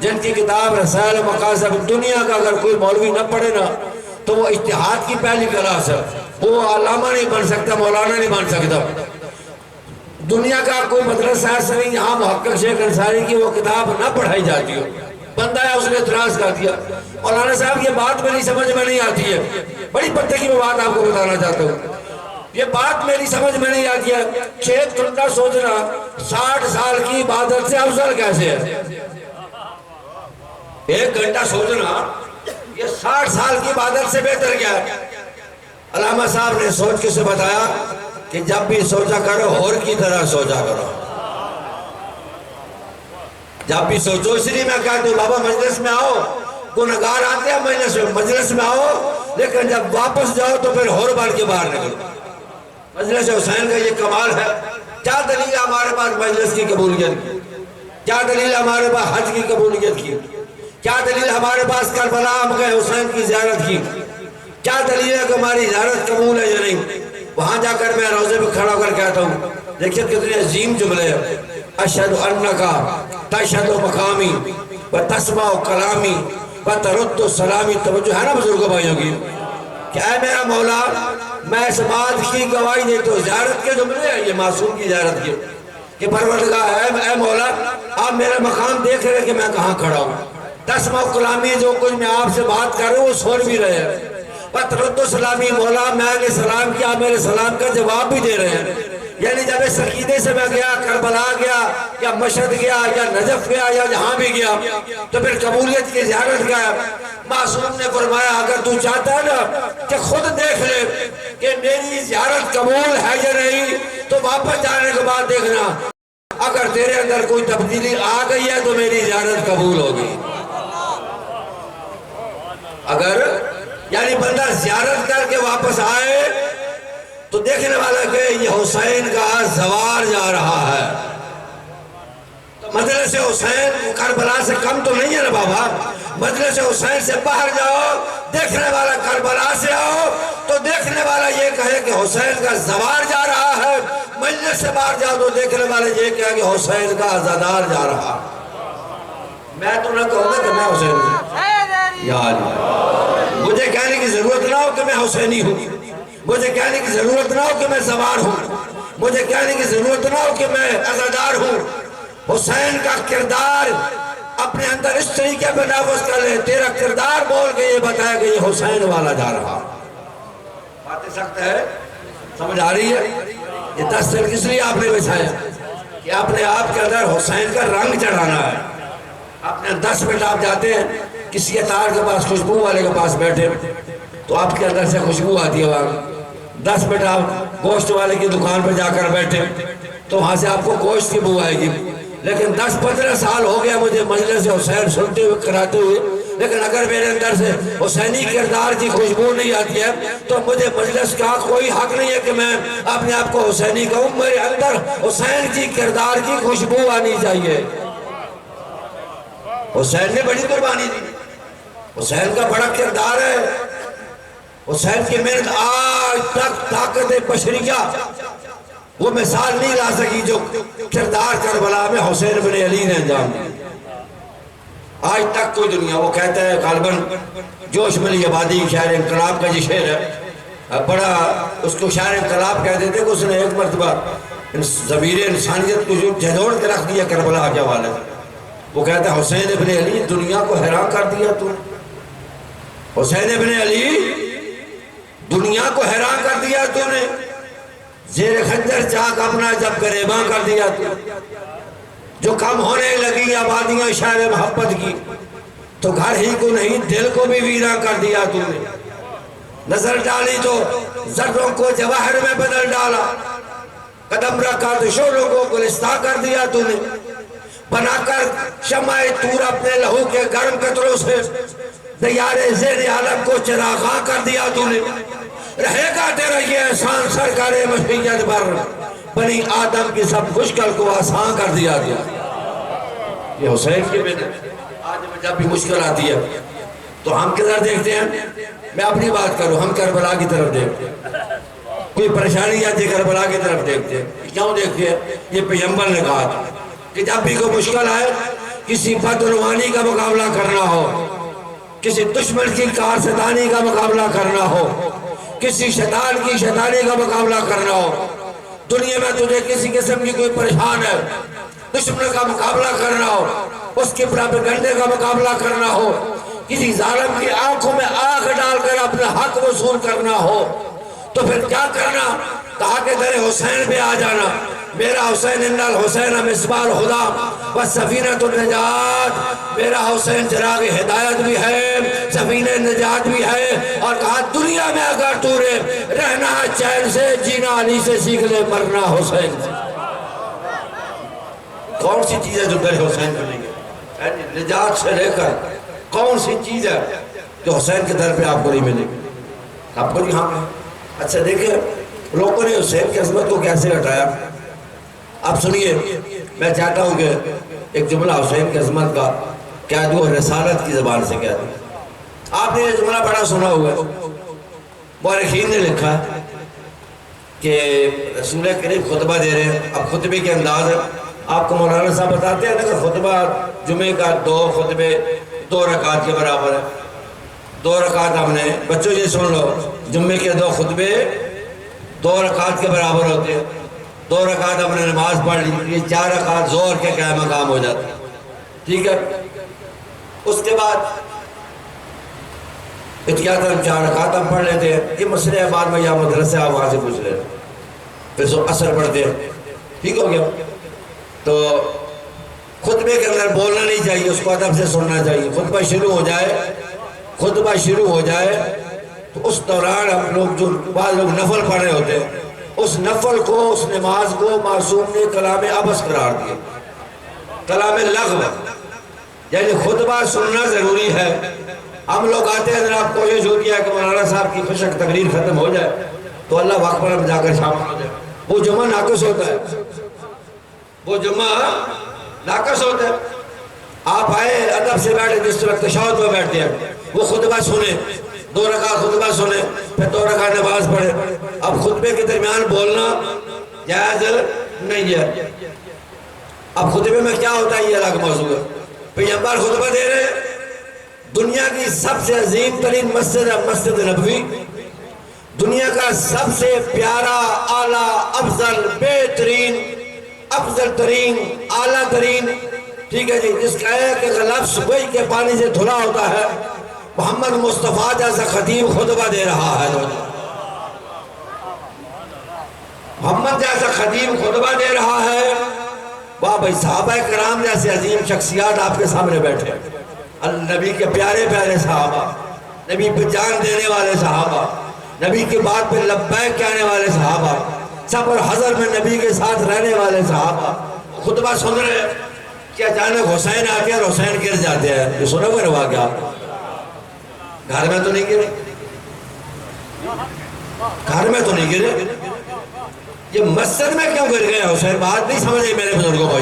جن کی کتاب رسائل و مقاصد, دنیا کا اگر کوئی مولوی نہ پڑھے نا تو وہ اجتہاد کی پہلی کلاس ہے, وہ علامہ نہیں بن سکتا, مولانا نہیں بن سکتا. دنیا کا کوئی مدرسہ ایسا نہیں یہاں محقق شیخ انصاری کی وہ کتاب نہ پڑھائی جاتی ہو. بندہ ہے اس نے اعتراض کر دیا, مولانا صاحب یہ بات میری سمجھ میں نہیں آتی ہے. بڑی پتے کی میں بات آپ کو بتانا چاہتا ہوں, یہ بات میری سمجھ میں نہیں آتی ہے. 6 گھنٹہ سوچنا 60 سال کی عبادت سے افضل کیسے ہے؟ 1 گھنٹہ سوچنا یہ 60 سال کی عبادت سے بہتر کیا ہے؟ علامہ صاحب نے سوچ کے سے بتایا کہ جب بھی سوچا کرو ہور کی طرح سوچا کرو. جب بھی سوچو, اس لیے میں کہتا ہوں بابا مجلس میں آؤ, گنہگار آتے ہیں مجلس میں آؤ, لیکن جب واپس جاؤ تو پھر ہور بار کے باہر نکلو. مجلس حسین کا یہ کمال ہے. کیا دلیل ہمارے پاس مجلس کی قبولیت کی, کیا دلیل ہمارے پاس حج کی قبولیت کی, کیا دلیل ہمارے پاس کربلا ہم گئے حسین کی زیارت کی, کیا دلیل ہے کہ ہماری زیارت قبول ہے یا نہیں. وہاں جا کر میں روزے پہ کھڑا ہو کر کہتا ہوں, دیکھیں کتنے عظیم جملے ہیں. اشہد انکا تشہد مقامی و تسمع کلامی و ترد سلامی. توجہ ہے نا بزرگوں بھائیوں کی, کہ اے میرا مولا میں اس بات کی گواہی دیتا ہوں، زیارت کے جملے ہیں یہ معصوم کی زیارت کے، کہ پروردگار اے مولا آپ میرا مقام دیکھ رہے کہ میں کہاں کھڑا ہوں، 10 کلامی جو کچھ میں آپ سے بات کر رہا ہوں وہ سن بھی رہے ہیں، پترد و سلامی مولا میں نے سلام کیا، میرے سلام کا جواب بھی دے رہے ہیں۔ یعنی جب اس عقیدے سے میں گیا، کربلا گیا یا مشہد گیا یا نجف گیا یا جہاں بھی گیا تو پھر قبولیت کی زیارت گیا۔ معصوم نے فرمایا اگر تو چاہتا ہے نا کہ خود دیکھ لے کہ میری زیارت قبول ہے یا نہیں تو واپس جانے کے بعد دیکھنا، اگر تیرے اندر کوئی تبدیلی آ گئی ہے تو میری زیارت قبول ہوگی۔ اگر یعنی بندہ زیارت کر کے واپس آئے تو دیکھنے والا کہ یہ حسین کا زوار جا رہا ہے، تو مجلس حسین کربلا سے کم تو نہیں ہے نا بابا، مجلس حسین سے باہر جاؤ، دیکھنے والا کربلا سے آؤ تو دیکھنے والا یہ کہے کہ حسین کا زوار جا رہا ہے، مجلس سے باہر جاؤ تو دیکھنے والا یہ کہے کہ حسین کا عزادار جا رہا ہے۔ میں تو نہ کہوں گا کہ میں حسین ہوں، یا اللہ مجھے کہنے کی ضرورت نہ ہو کہ میں حسینی ہوں، مجھے کہنے کی ضرورت نہ ہو کہ میں زوار ہوں، مجھے کہنے کی ضرورت نہ ہو کہ میں عزادار ہوں۔ حسین کا کردار اپنے اندر اس طریقے پہ نافذ کر لے، تیرا کردار بول کے یہ بتایا کہ یہ حسین والا جا رہا۔ باتیں سخت ہے، سمجھ آ رہی ہے؟ یہ 10 دن کس لیے آپ نے بچھایا کہ اپنے آپ کے اندر حسین کا رنگ چڑھانا ہے۔ اپنے 10 منٹ آپ جاتے ہیں کسی اتار کے پاس، خوشبو والے کے پاس بیٹھے تو آپ کے اندر سے خوشبو آتی ہے وہاں، 10 منٹ آپ گوشت والے کی دکان پہ جا کر بیٹھے تو وہاں سے آپ کو گوشت کی بو آئے گی، لیکن 10-15 سال ہو گیا مجھے مجلس حسین سنتے ہوئے کراتے ہوئے، لیکن اگر میرے اندر سے حسینی کردار کی خوشبو نہیں آتی ہے تو مجھے مجلس کا کوئی حق نہیں ہے کہ میں اپنے آپ کو حسینی کہوں۔ میرے اندر حسین کی کردار کی خوشبو آنی چاہیے۔ حسین نے بڑی قربانی دی، حسین کا بڑا کردار ہے، حسین کی محنت آج تک طاقت بشریہ وہ مثال نہیں لا سکی جو کردار کربلا میں حسین بن علی نے انجام دیا۔ آج تک کوئی دنیا، وہ کہتا ہے غالباً جوش ملی آبادی شاعر انقلاب کا جو شعر ہے، بڑا اس کو شاعر انقلاب کہتے تھے کہ اس نے ایک مرتبہ ضمیر انسانیت کو جو جھنجھوڑ کے رکھ دیا کربلا کے حوالے سے۔ وہ کہتا ہے حسین ابن علی دنیا کو حیران کر دیا تو، حسین ابن علی دنیا کو حیران کر دیا تو نے، زیر خنجر چاک اپنا جب گریباں کر دیا تو، جو کم ہونے لگی آبادیاں شہر محبت کی تو گھر ہی کو نہیں دل کو بھی ویراں کر دیا تو نے، نظر ڈالی تو ذروں کو جواہر میں بدل ڈالا، قدم رکھا تو شعلوں کو گلستہ کر دیا تو نے، بنا کر شمع تور اپنے لہو کے گرم قطروں سے دیار زیر عالم کو چراغاں کر دیا تو نے، رہے گا تیرا یہ احسان سرکار مشیت پر، بنی آدم کی سب مشکل کو آسان کر دیا گیا۔ یہ حسین کی محنت۔ آج جب بھی مشکل آتی ہے تو ہم کدھر دیکھتے ہیں؟ میں اپنی بات کروں، ہم کربلا کی طرف دیکھتے ہیں، کوئی پریشانی آتی ہے کربلا کی طرف دیکھتے ہیں۔ کیوں دیکھتے ہیں؟ یہ پیغمبر نے کہا تھا کہ جب بھی کوئی مشکل آئے، کسی بدعنوانی کا مقابلہ کرنا ہو، کسی دشمن کی کارستانی کا مقابلہ کرنا ہو، کسی شیطان کی شیطانی کا مقابلہ کرنا ہو، دنیا میں تجھے کسی قسم کی کوئی پریشان ہے، دشمن کا مقابلہ کرنا ہو، اس کے پراپیگنڈے کا مقابلہ کرنا ہو، کسی ظالم کی آنکھوں میں آنکھ ڈال کر اپنا حق وصول کرنا ہو تو پھر کیا کرنا؟ کہا کہ در حسین پہ آ جانا۔ میرا حسین ان الحسین مصباح الہدی وسفینۃ النجات، میرا حسین چراغ ہدایت بھی ہے، سفینہ نجات بھی ہے، اور کہا دنیا میں اگر تو نے رہنا ہے چین سے، جینا علی سے سیکھ لے، مرنا حسین سے۔ کون سی چیز ہے جو در حسین ملیں گے؟ نجات سے لے کر کون سی چیز ہے جو حسین کے در پہ آپ کو نہیں ملے گی؟ آپ کو نہیں ہاں۔ اچھا دیکھیں لوگوں نے حسین کی عظمت کو کیسے ہٹایا۔ آپ سنیے، میں چاہتا ہوں کہ ایک جملہ حسین کی عظمت کا کہہ دوں رسالت کی زبان سے کہہ دوں۔ آپ نے یہ جملہ بڑا سنا ہوا ہے، مورخین نے لکھا ہے کہ رسول کریم خطبہ دے رہے ہیں۔ اب خطبے کے انداز ہے، آپ کو مولانا صاحب بتاتے ہیں کہ خطبہ جمعے کا 2 خطبے 2 رکعت کے برابر ہے۔ 2 رکعت ہم نے، بچوں یہ سن لو، جمعے کے 2 خطبے 2 رکعت کے برابر ہوتے ہیں. 2 رکعت ہم نے نماز پڑھ لی, یہ 4 رکعت ظہر کے قائم مقام ہو جاتے ہیں. ٹھیک ہے. اس کے بعد اتیات ہم 4 رکعت ہم پڑھ لیتے ہیں. یہ مسئلہ ہے بعد میں یا مدرسے آپ وہاں سے پوچھ لیں. پھر سو اثر پڑھتے ہیں. ٹھیک ہو گیا. تو خطبے کے اندر بولنا نہیں چاہیے, اس کو ادب سے سننا چاہیے. خطبہ شروع ہو جائے تو اس دوران ہم لوگ جو بعض لوگ نفل پڑھ رہے ہوتے ہیں, اس نفل کو, اس نماز کو معصوم نے کلام عبث قرار دیا, کلام لغو. یعنی خطبہ سننا ضروری ہے. ہم لوگ آتے ہیں, جناب کوشش ہوتی ہے کہ مولانا صاحب کی خشک تقریر ختم ہو جائے تو اللہ اکبر میں جا کر شامل ہو جائے. وہ جمعہ ناقص ہوتا ہے, وہ جمعہ ناقص ہوتا ہے. آپ آئے ادب سے بیٹھے, جس وقت تشہد میں بیٹھتے ہیں, وہ خطبہ سنیں, 2 رکعت خطبہ سنیں, پھر 2 رکعت نماز پڑھیں. اب خطبے کے درمیان بولنا جائز نہیں ہے. اب خطبے میں کیا ہوتا ہے یہ الگ موضوع ہے. پیغمبر خطبہ دے رہے ہیں, دنیا کی سب سے عظیم ترین مسجد ہے مسجد نبوی, دنیا کا سب سے پیارا, اعلیٰ, افضل, بہترین, افضل ترین, اعلیٰ ترین, ٹھیک ہے جی, جس کا ایک لفظ وہی کے پانی سے دھلا ہوتا ہے, محمد مصطفیٰ جیسا خطیب خطبہ دے رہا ہے. محمد جیسا خطیب خطبہ دے رہا ہے. واہ بھائی, صحابہ کرام جیسے عظیم شخصیات آپ کے سامنے بیٹھے, نبی کے پیارے پیارے صحابہ, نبی پہ جان دینے والے صحابہ, نبی کی بات پہ لبیک کہنے والے صحابہ, صبر حضر میں نبی کے ساتھ رہنے والے صحابہ خطبہ سن رہے ہیں کہ اچانک حسین آتے ہیں اور حسین گر جاتے ہیں. یہ سنو گے روا کیا گھر میں تو نہیں گرے, گھر میں تو نہیں گرے, یہ مسجد میں کیوں گر گئے حسین؟ بات نہیں سمجھے میرے بزرگوں کو.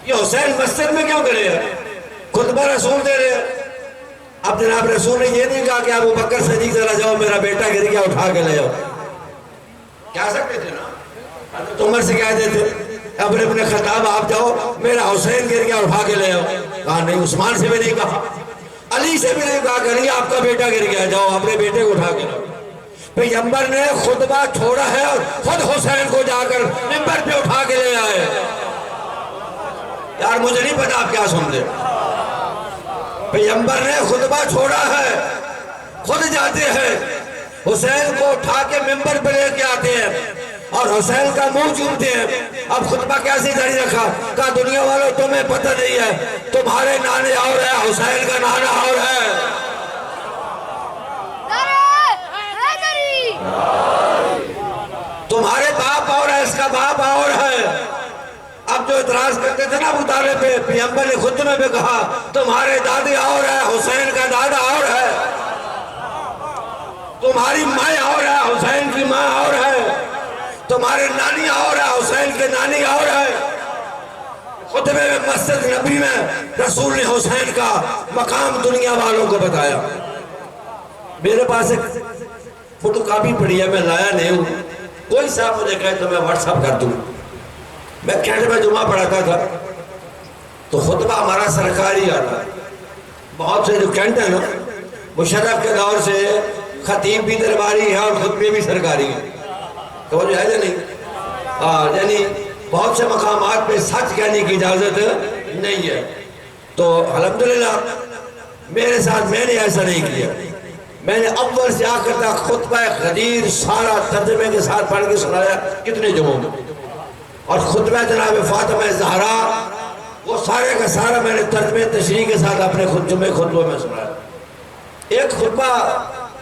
یہ حسین مسجد میں کیوں گرے ہیں؟ خطبہ رسول دے رہے ہیں. اب جناب رسول نے یہ نہیں کہا کہ ابو بکر صدیق ذرا جاؤ, میرا بیٹا گر گیا, اٹھا کے لے آؤ. کہہ سکتے تھے نا, حضرت عمر سے کہتے تھے ابن خطاب آپ جاؤ, میرا حسین گر گیا, اٹھا کے لے آؤ. کہا نہیں. عثمان سے بھی نہیں کہا, علی سے بھی نہیں کہا کہ علی آپ کا بیٹا گر گیا, جاؤ اپنے بیٹے کو اٹھا کے لاؤ. پیغمبر نے خطبہ چھوڑا ہے اور خود حسین کو جا کر منبر پہ اٹھا کے لے آئے. یار مجھے نہیں پتا آپ کیا سنتے. پیغمبر نے خطبہ چھوڑا ہے, خود جاتے ہیں, حسین کو اٹھا کے منبر پہ لے کے آتے ہیں اور حسین کا منہ چومتے ہیں. اب خطبہ کیسے جاری رکھا؟ کہا دنیا والوں تمہیں پتہ نہیں ہے, تمہارے نانے اور ہے, حسین کا نانا اور ہے. تمہارے باپ اور ہے, اس کا باپ اور ہے. اب جو اعتراض کرتے تھے نا ابو طالب پہ, پیغمبر نے خطبے میں کہا تمہارے دادے اور ہے, حسین کا دادا اور ہے. تمہاری ماں اور ہے, حسین کی ماں اور ہے. تمہارے نانی اور ہے, حسین کے نانی اور ہے. خطبے میں مسجد نبی میں رسول نے حسین کا مقام دنیا والوں کو بتایا. میرے پاس ایک فوٹو کاپی پڑی ہے, میں لایا نہیں ہوں. کوئی صاحب مجھے کہے تو میں واٹس اپ کر دوں. میں کینٹ میں جمعہ پڑھاتا تھا تو خطبہ ہمارا سرکاری آتا. بہت سے جو کینٹ ہیں نا, مشرف کے دور سے خطیب بھی درباری ہے اور خطبے بھی سرکاری ہیں. تو جو ہے نہیں, یعنی بہت سے مقامات پہ سچ کہنے کی اجازت نہیں ہے. تو الحمدللہ میرے ساتھ میں نے ایسا نہیں کیا. میں نے اول سے آخر تک خطبہ غدیر سارا ترجمے کے ساتھ پڑھ کے سنایا کتنے جمعوں میں. اور خطبہ جناب فاطمہ زہرا وہ سارے کا سارا میں نے ترجمے تشریح کے ساتھ اپنے خطبوں میں سنایا. ایک خطبہ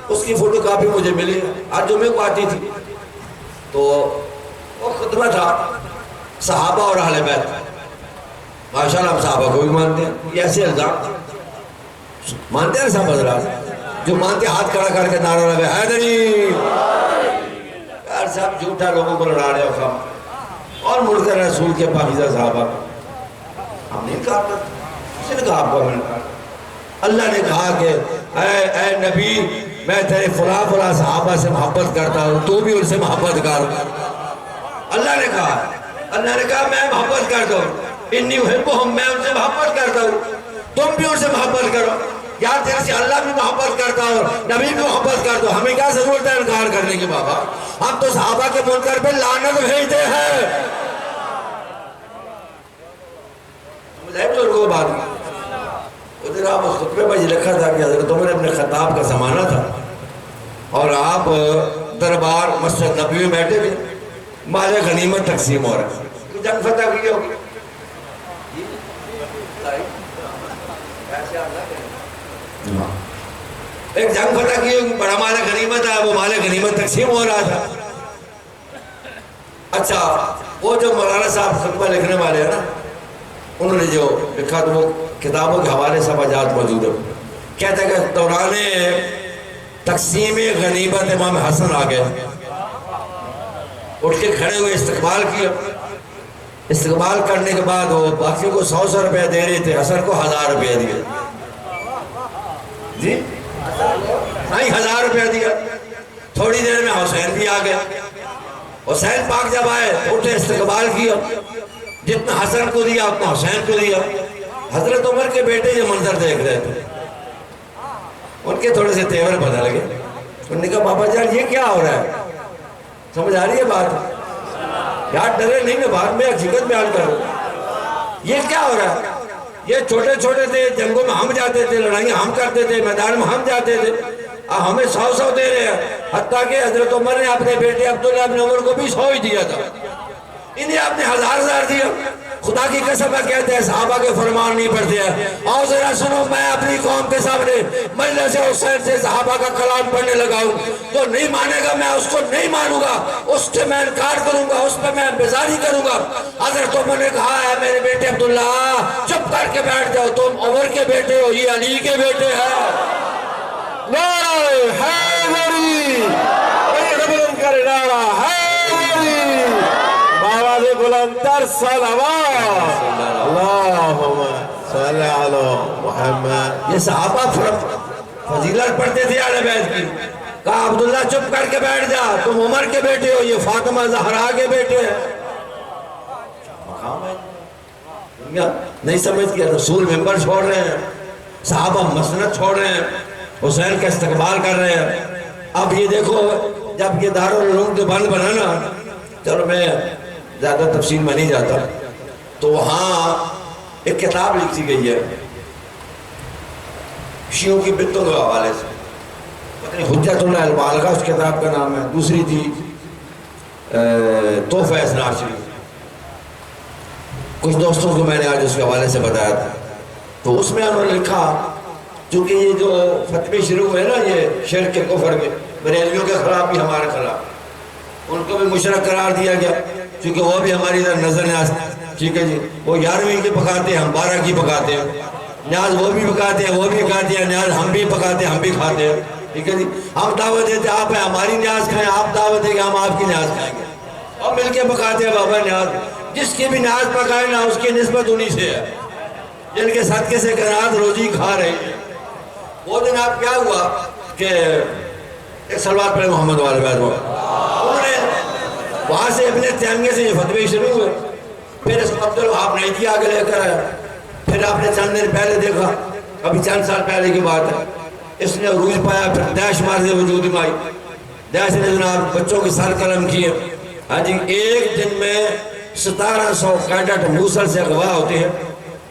اس کی فوٹو کاپی مجھے ملی, آج جمعے کو آتی تھی. تو وہ خطبہ تھا صحابہ اور اہل بیت. ماشاءاللہ ہم صحابہ کو بھی مانتے ہیں, یہ ایسے الزام مانتے ہیں صحابہ حضرات, جو مانتے ہاتھ کھڑا کر کے نعرہ لگے حیدری. یار صاحب جھوٹا لوگوں کو لڑا رہے ہو خام, اور مڑ کر رسول کے پاکیزہ صحابہ. ہم نہیں کہا, کسی نے کہا آپ کو؟ اللہ نے کہا کہ اے نبی میں تیرے فلاں فلاں صحابہ سے محبت کرتا ہوں, تو بھی ان سے محبت کر. اللہ نے کہا میں محبت کرتا ہوں, انی احبہم, میں ان سے محبت کرتا ہوں, تم بھی ان سے محبت کرو. یار تیرے سے اللہ بھی محبت کرتا ہو، نبی بھی محبت کرتا ہو، ہمیں کیا ضرورت ہے انکار کرنے کی بابا؟ ہم تو صحابہ کے منکر پہ لعنت بھیجتے ہیں۔ سمجھائے بزرگوں بات کی؟ ادھر آپ اس خطبے پر یہ لکھا تھا کہ حضرت عمر ابن خطاب کا زمانہ تھا اور آپ دربار مسجد نبوی میں بیٹھے تھے، مال غنیمت تقسیم ہو رہا ہے، جنگ فتح کی ہوگی، ایک جنگ فتح کی ہوگی، بڑا مال غنیمت ہے، وہ مال غنیمت تقسیم ہو رہا تھا۔ اچھا وہ جو مولانا صاحب خطبہ لکھنے والے ہیں نا، انہوں نے جو لکھا تو وہ کتابوں کے حوالے سے وجات موجود ہے، کہتے ہیں کہ دوران تقسیم غنیمت امام حسن آ گئے، اٹھ کے کھڑے ہوئے، استقبال کیا، استقبال کرنے کے بعد وہ باقیوں کو 100 روپے دے رہے تھے، حسن کو 1000 روپے دیے، جی نہیں 1000 روپے دیا۔ تھوڑی دیر میں حسین بھی آ گیا، حسین پاک جب آئے اٹھے، استقبال کیا، جتنا حسن کو دیا اتنا حسین کو دیا۔ حضرت عمر کے بیٹے یہ منظر دیکھ رہے تھے، ان کے تھوڑے سے تیور بدل گئے، انہوں نے کہا بابا جان یہ کیا ہو رہا ہے؟ سمجھ آ رہی ہے بات؟ یار ڈرے نہیں، میں بعد میں حقیقت بیان کروں، یہ کیا ہو رہا ہے؟ یہ چھوٹے چھوٹے تھے، جنگوں میں ہم جاتے تھے، لڑائیاں ہم کرتے تھے، میدان میں ہم جاتے تھے، ہمیں 100 دے رہے ہیں۔ حتیٰ کہ حضرت عمر نے اپنے بیٹے عبداللہ ابن عمر کو بھی 100 ہی دیا تھا، انہیں آپ نے 1000 دیا۔ خدا کی قسم ہے کہتے ہیں صحابہ کے فرمان نہیں پڑھتے ہیں۔ آؤ ذرا سنو، میں اپنی قوم کے سامنے مجلس حسین سے صحابہ کا کلام پڑھنے لگا ہوں، جو نہیں مانے گا میں اس کو نہیں مانوں گا، اس سے میں انکار کروں گا، اس پہ میں بیزاری کروں گا۔ حضرت عمر نے کہا ہے میرے بیٹے عبداللہ چپ کر کے بیٹھ جاؤ، تم عمر کے بیٹے ہو، یہ علی کے بیٹے ہیں۔ نعرہ حیدری، بلند کرے نعرہ حیدری، آواز بلند تر صلوات، اللہم صلی علی محمد۔ یہ صحابہ فضیلت پڑھتے تھے اہل بیت کی۔ کہا عبداللہ چپ کر کے بیٹھ جا، تم عمر کے بیٹے ہو، یہ فاطمہ زہرا کے بیٹے ہیں۔ نہیں سمجھ گیا، رسول ممبر چھوڑ رہے ہیں، صحابہ مسند چھوڑ رہے ہیں، حسین کا استقبال کر رہے ہیں۔ اب یہ دیکھو جب یہ دارالعلوم جو بند بنا نا، چلو میں زیادہ تفصیل میں نہیں جاتا، تو وہاں ایک کتاب لکھی گئی ہے شیعوں کی بدعتوں کے حوالے سے، حجت اللہ البالغہ اس کتاب کا نام ہے، دوسری تھی تحفہ اسناد شریف۔ کچھ دوستوں کو میں نے آج اس کے حوالے سے بتایا تھا، تو اس میں انہوں نے لکھا چونکہ یہ جو فتوے شروع ہوئے نا یہ شرک کے کفر کے، بریلویوں کے خلاف بھی ہمارے خلاف، ان کو بھی مشرک قرار دیا گیا کیونکہ وہ بھی ہماری ادھر نظر نیاز، ٹھیک ہے جی، وہ 11ویں کی پکاتے ہیں، ہم 12 کی پکاتے ہیں، نیاز وہ بھی پکاتے ہیں، وہ بھی کھاتے ہیں، نیاز ہم بھی پکاتے ہیں، ہم بھی کھاتے ہیں، ٹھیک ہے جی۔ ہم دعوت دیتے ہیں آپ ہماری نیاز کھائیں، آپ دعوت دیں کہ ہم آپ کی نیاز کھائیں گے، اور مل کے پکاتے ہیں بابا نیاز۔ جس کی بھی نیاز پکائے نا اس کی نسبت انہی سے ہے، جن کے صدقے سے کنات روزی کھا رہے ہیں۔ وہ دن آپ کیا ہوا کہ ایک صلوات پڑھے محمد والے بیت میں، انہوں نے وہاں سے ابن تیمیہ سے یہ فتوے شروع ہوئے، پھر اس کو عبدالوہاب نجدی آگے لے کر آیا، پھر آپ نے چند دن پہلے دیکھا، ابھی چند سال پہلے کی بات ہے، اس نے عروج پایا، پھر دیش مارزے وجود میں آئی، دیش نے جناب بچوں کے سر قلم کیے، ہاں جی، ایک دن میں 1700 کیڈٹ موصل سے اغوا ہوتے ہیں،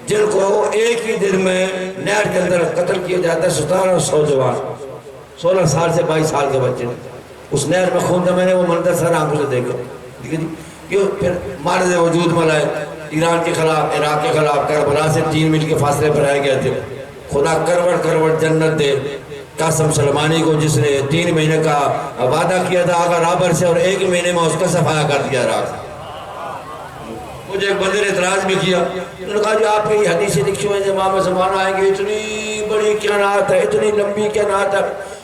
جن کو ایک ہی دن میں نہر کے اندر قتل کیا جاتا ہے 1700 جوان، 16 سال سے 22 سال کے بچے، اس نہر میں خون تھا، میں نے وہ منظر سر آنکھوں سے دیکھا، پھر مارز وجود میں لائے، ایران کے خلاف، عراق کے خلاف، کربلا سے 3 میل کے فاصلے پر آئے گئے تھے۔ خدا کروڑ کروڑ جنت دے قاسم سلمانی کو، جس نے 3 مہینے کا وعدہ کیا تھا آقا رابر سے، اور 1 مہینے میں اس کا صفحہ کر دیا عراق۔ مجھے ایک بندے نے اعتراض بھی کیا، انہوں نے کہا جو آپ کے یہ حدیثیں لکھی ہوئے ہیں امام زمانہ آئیں گے، اتنی بڑی کائنات ہے، اتنی لمبی کائنات ہے،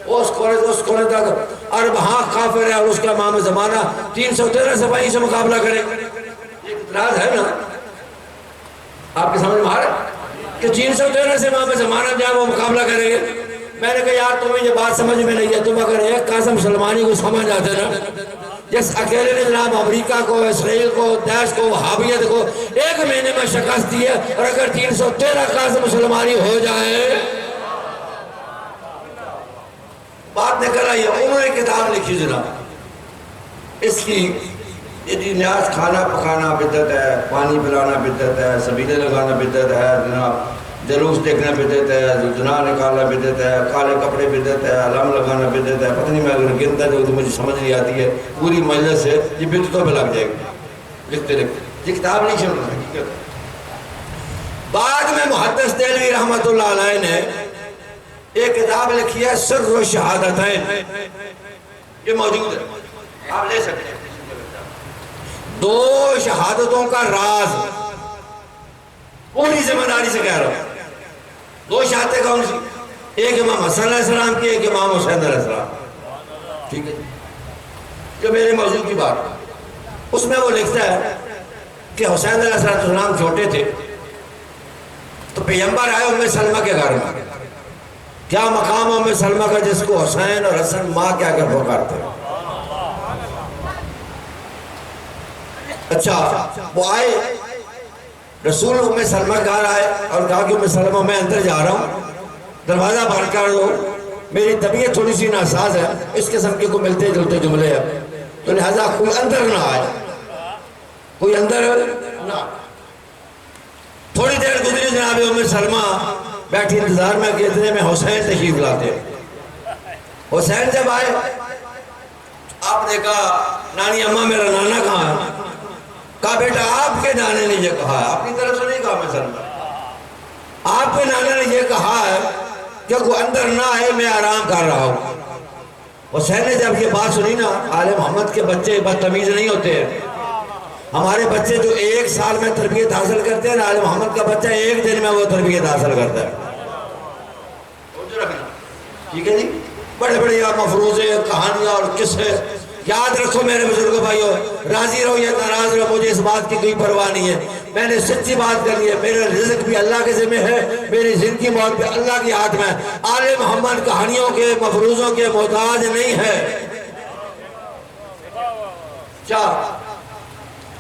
اس کونے تک عرب ہاں کافر ہے، اور اس کا امام زمانہ 313 صفائی سے مقابلہ کرے، یہ اعتراض ہے نا آپ کے سمجھ میں آ رہا ہے کہ 313 سے امام زمانہ جائے وہ مقابلہ کریں گے؟ میں نے کہا یار تمہیں یہ بات سمجھ میں نہیں ہے، تم اگر ایک قاسم سلمانی کو سمجھ آتے نا، جس اکیلے نے جناب امریکہ کو، اسرائیل کو، دیش کو، وہابیت کو 1 مہینے میں شکست دی ہے، اور اگر 313 قاسم سلمانی ہو جائے بات نکل آئی ہے، انہوں نے کتاب لکھی جناب، اس کی یہ نیاز کھانا پکانا بدعت ہے، پانی پلانا بدعت ہے، سبیلے لگانا بدعت ہے جناب، جلوس دیکھنا بدعت ہے، جناح نکالنا بدعت ہے، کالے کپڑے بدعت ہے، علم لگانا بدعت ہے، پتہ نہیں میں اگر گنتا جو مجھے سمجھ نہیں آتی ہے، پوری مجلس سے یہ بدعتوں پہ لگ جائے گی لکھتے لکھتے، یہ کتاب نہیں شروع حقیقت۔ بعد میں محدث دہلوی رحمۃ اللہ علیہ نے ایک کتاب لکھی ہے سر و شہادتین، یہ موجود ہے، آپ لے سکتے ہیں، دو شہادتوں کا راز، پوری ذمہ داری سے کہہ رہا ہوں۔ دو شہادتیں کون سی؟ ایک امام حسن علیہ السلام کی، ایک امام حسین علیہ السلام، ٹھیک ہے، جو میرے موضوع کی بات، اس میں وہ لکھتا ہے کہ حسین علیہ السلام چھوٹے تھے تو پیغمبر آئے ام سلمہ کے گھر میں، کیا مقام ام سلمہ کا جس کو حسین اور حسن ماں کیا کر پکارتے ہیں۔ اچھا وہ آئے، رسول ام سلمہ گھر آئے اور کہا کہ ام سلمہ میں اندر جا رہا ہوں، دروازہ بند کر دو، میری طبیعت تھوڑی سی ناساز ہے، اس قسم کے کو ملتے جلتے جملے ہیں، تو لہذا کوئی اندر نہ آئے، کوئی اندر نہ۔ تھوڑی دیر گزری جناب ام سلمہ بیٹھی انتظار میں کہ اتنے میں حسین تشریف لاتے، حسین جب آئے آپ نے کہا نانی اماں میرا نانا کہاں ہے؟ کہا بیٹا آپ کے نانے نے یہ کہا ہے، اپنی طرف سے نہیں کہا میں سلمہ، آپ کے نانے نے یہ کہا ہے کہ کوئی اندر نہ آئے، میں آرام کر رہا ہوں۔ حسین نے جب یہ بات سنی نا، آل محمد کے بچے بدتمیز نہیں ہوتے ہیں، ہمارے بچے جو 1 سال میں تربیت حاصل کرتے ہیں نا، آل محمد کا بچہ 1 دن میں وہ تربیت حاصل کرتا ہے، ٹھیک ہے جی، بڑے بڑے مفروضے کہانیاں اور قصے یاد رکھو میرے بزرگوں بھائیو، راضی رہو یا ناراض رہو مجھے اس بات کی کوئی پرواہ نہیں ہے، میں نے سچی بات کر لی ہے، میرا رزق بھی اللہ کے ذمہ ہے، میری زندگی موت بھی اللہ کی ہاتھ میں، آل محمد کہانیوں کے مفروضوں کے محتاج نہیں ہے۔ کیا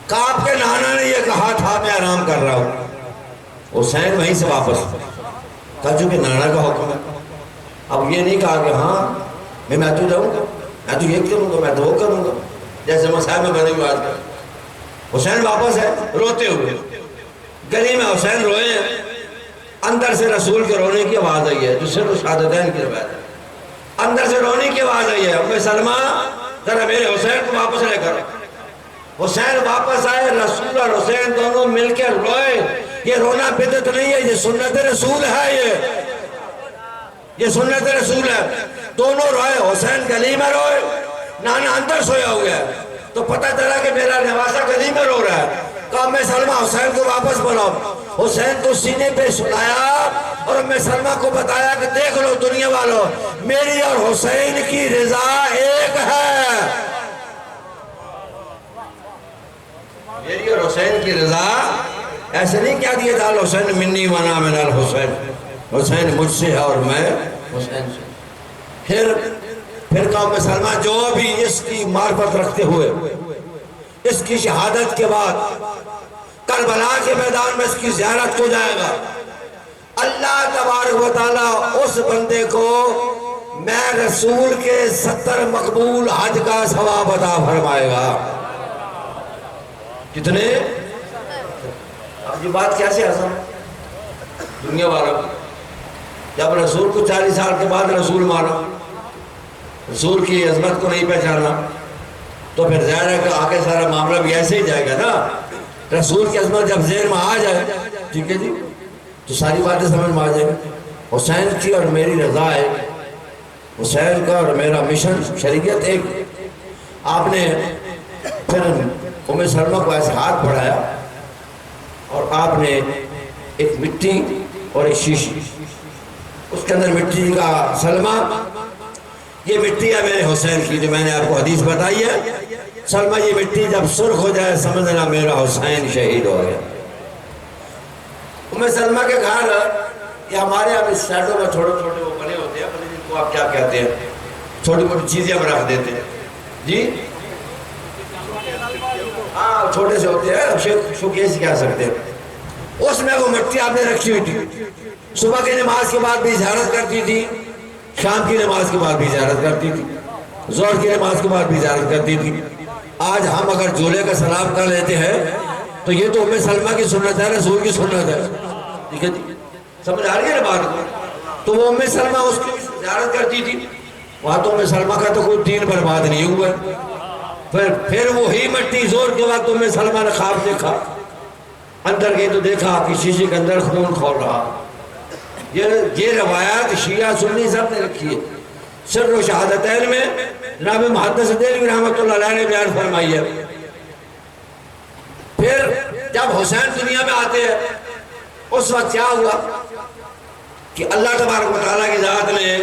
کعب کے نانا نے یہ کہا تھا میں آرام کر رہا ہوں، حسین وہیں سے واپس کہا چونکہ نانا کا حکم ہے، اب یہ نہیں کہا کہ ہاں میں تو جاؤں گا، میں تو یہ کروں گا، میں تو وہ کروں گا، جیسے مسائل میں بنے ہوئے آج کر۔ حسین واپس ہے روتے ہوئے، گلی میں حسین روئے ہیں، اندر سے رسول کے رونے کی آواز آئی ہے، جو صرف شہادتین کی روایت ہے، اندر سے رونے کی آواز آئی ہے، ام سلمہ ذرا میرے حسین کو واپس لے کر۔ حسین واپس آئے، رسول اور حسین دونوں مل کے روئے، یہ رونا بدعت نہیں ہے، یہ سنت رسول ہے، یہ سنت رسول ہے، دونوں روئے، حسین گلی میں روئے، نانا اندر سویا ہوا ہے، تو پتہ چلا کہ میرا نواسا گلی میں رو رہا ہے، کہا ام سلمہ حسین کو واپس بلاؤ، حسین کو سینے پہ سلایا اور ام سلمہ کو بتایا کہ دیکھ لو دنیا والوں، میری اور حسین کی رضا ایک ہے، میری اور حسین کی رضا، ایسے نہیں کیا دیا تھا حسین منی ونا من الحسین، حسین مجھ سے ہے اور میں حسین سے۔ پھر کہا ام سلمہ جو بھی اس کی معرفت رکھتے ہوئے اس کی شہادت کے بعد کربلا کے میدان میں اس کی زیارت کو جائے گا، اللہ تبارک و تعالیٰ اس بندے کو میں رسول کے 70 مقبول حج کا ثواب عطا فرمائے گا۔ کتنے؟ یہ بات کیسے آسان دنیا والوں، جب رسول کو 40 سال کے بعد رسول مانا، رسول کی عظمت کو نہیں پہچانا، تو پھر ظاہر ہے کہ آگے سارا معاملہ بھی ایسے ہی جائے گا نا، رسول کی عظمت جب ذہن میں آ جائے، ٹھیک ہے جی، تو ساری باتیں سمجھ میں آ جائیں گی۔ حسین کی اور میری رضا ہے، حسین کا اور میرا مشن شریعت ایک۔ آپ نے پھر ام سلمہ کو ایسے ہاتھ بڑھایا اور آپ نے ایک مٹی اور ایک شیشی، اس کے اندر مٹی کا سلمہ، یہ مٹی ہے میرے حسین کی جو میں نے آپ کو حدیث بتائی ہے، سلمہ یہ مٹی جب سرخ ہو جائے سمجھنا میرا حسین شہید ہو گیا۔ ام سلمہ کے گھر یہ ہمارے یہاں اس سائڈوں میں چھوٹے چھوٹے وہ بنے ہوتے ہیں، پتہ نہیں کو آپ کیا کہتے ہیں، چھوٹی موٹی چیزیں ہم رکھ دیتے ہیں جی، ہاں چھوٹے سے ہوتے ہیں، شوکیس کہہ سکتے ہیں، اس میں وہ مٹی آپ نے رکھی ہوئی تھی، صبح کی نماز کے بعد بھی زیارت کرتی تھی، شام کی نماز کے بعد بھی زیارت کرتی تھی، ظہر کی نماز کے بعد بھی زیارت کرتی تھی۔ آج ہم اگر جولے کا سلام کر لیتے ہیں تو یہ تو ام سلمہ کی سنت ہے، رسول کی سنت ہے، ٹھیک ہے جی، سمجھ آ رہی ہے نا بات کو؟ تو وہ ام سلمہ اس کی زیارت کرتی تھی، وہاں تو ام سلمہ کا تو کوئی دین برباد نہیں ہوا۔ پھر وہی مٹی زور کے وقت ام سلمہ نے خواب دیکھا، اندر گئی تو دیکھا کہ شیشے کے اندر خون کھول رہا۔ یہ روایات شیعہ سنی سب نے رکھی ہے۔ سر و شہادتین میں جناب محدث دہلوی رحمۃ اللہ علیہ نے بیان فرمائی ہے۔ پھر جب حسین دنیا میں آتے ہیں اس وقت کیا ہوا کہ اللہ تبارک و تعالیٰ کی ذات نے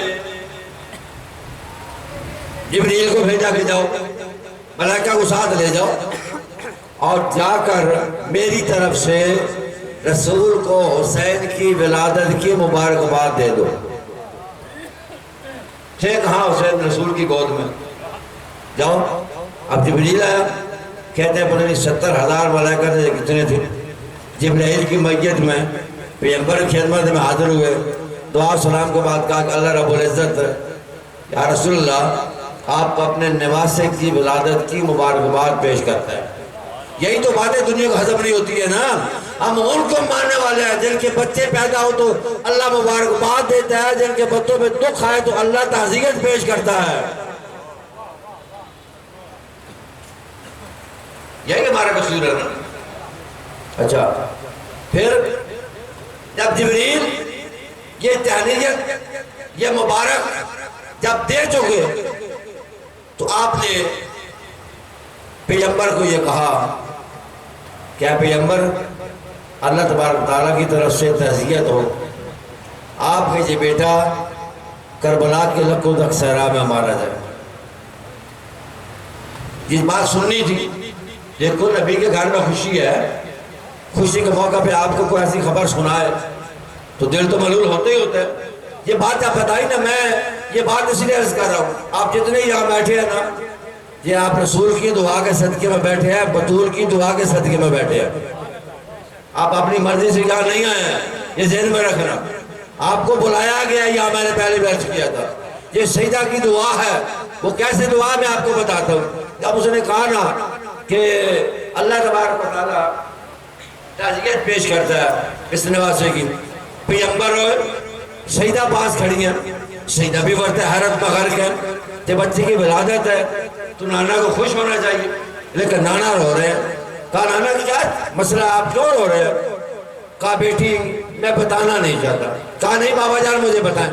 جبریل کو بھیجا کہ جاؤ ملائکہ کو ساتھ لے جاؤ اور جا کر میری طرف سے رسول کو حسین کی ولادت کی مبارکباد دے دو۔ تھے کہاں حسین رسول کی گود میں، جاؤ۔ اب جبریل آیا، کہتے ہیں پتہ نہیں 70,000 ملائکہ تھے کتنے تھے، جبریل کی میت میں پیغمبر کی خدمت میں حاضر ہوئے، دعا سلام کے بعد کہا کہ اللہ رب العزت یا رسول اللہ آپ اپنے نواسے کی ولادت کی مبارکباد پیش کرتا ہے۔ یہی تو باتیں دنیا کو ہضم نہیں ہوتی ہے نا۔ ہم ان کو ماننے والے ہیں جن کے بچے پیدا ہو تو اللہ مبارکباد دیتا ہے، جن کے بچوں میں دکھ آئے تو اللہ تعزیت پیش کرتا ہے۔ یہی ہمارا قصور ہے نا۔ اچھا، پھر جب جبریل یہ تہنیت یہ مبارک جب دے چکے تو آپ نے پیغمبر کو یہ کہا کیا پیغمبر اللہ تبارک تعالیٰ کی طرف سے تعزیت ہو، آپ کے یہ بیٹا کربلا کے لکو تک صحرا میں مارا جائے۔ جس بات سننی تھی، دیکھو نبی کے گھر میں خوشی ہے، خوشی کے موقع پہ آپ کو کوئی ایسی خبر سنائے تو دل تو ملول ہوتے ہی ہوتا ہے۔ یہ بات آپ بتائی نا، میں یہ بات اس لیے عرض کر رہا ہوں، آپ جتنے یہاں بیٹھے ہیں نا، یہ آپ رسول کی دعا کے صدقے میں بیٹھے ہیں، بطول کی دعا کے صدقے میں بیٹھے ہیں۔ آپ اپنی مرضی سے یہاں نہیں آئے ہیں، یہ ذہن میں رکھنا۔ آپ کو بلایا گیا، یہاں میں نے پہلے بھی عرض کیا تھا، یہ سیدہ کی دعا ہے۔ وہ کیسے دعا میں آپ کو بتاتا ہوں۔ جب اس نے کہا نا کہ اللہ تبارک و تعالیٰ تعزیت پیش کرتا ہے اس نواسے کی، پیغمبر سیدہ پاس کھڑی ہیں، سیدہ بھی ورطہ حیرت مغرق ہے کہ بچے کی ولادت ہے تو نانا کو خوش ہونا چاہیے، لیکن نانا رو رہے ہیں۔ کہا نانا کی کیا مسئلہ، آپ کیوں رو رہے ہیں؟ کہا بیٹی میں بتانا نہیں چاہتا۔ کہا نہیں بابا جان مجھے بتائیں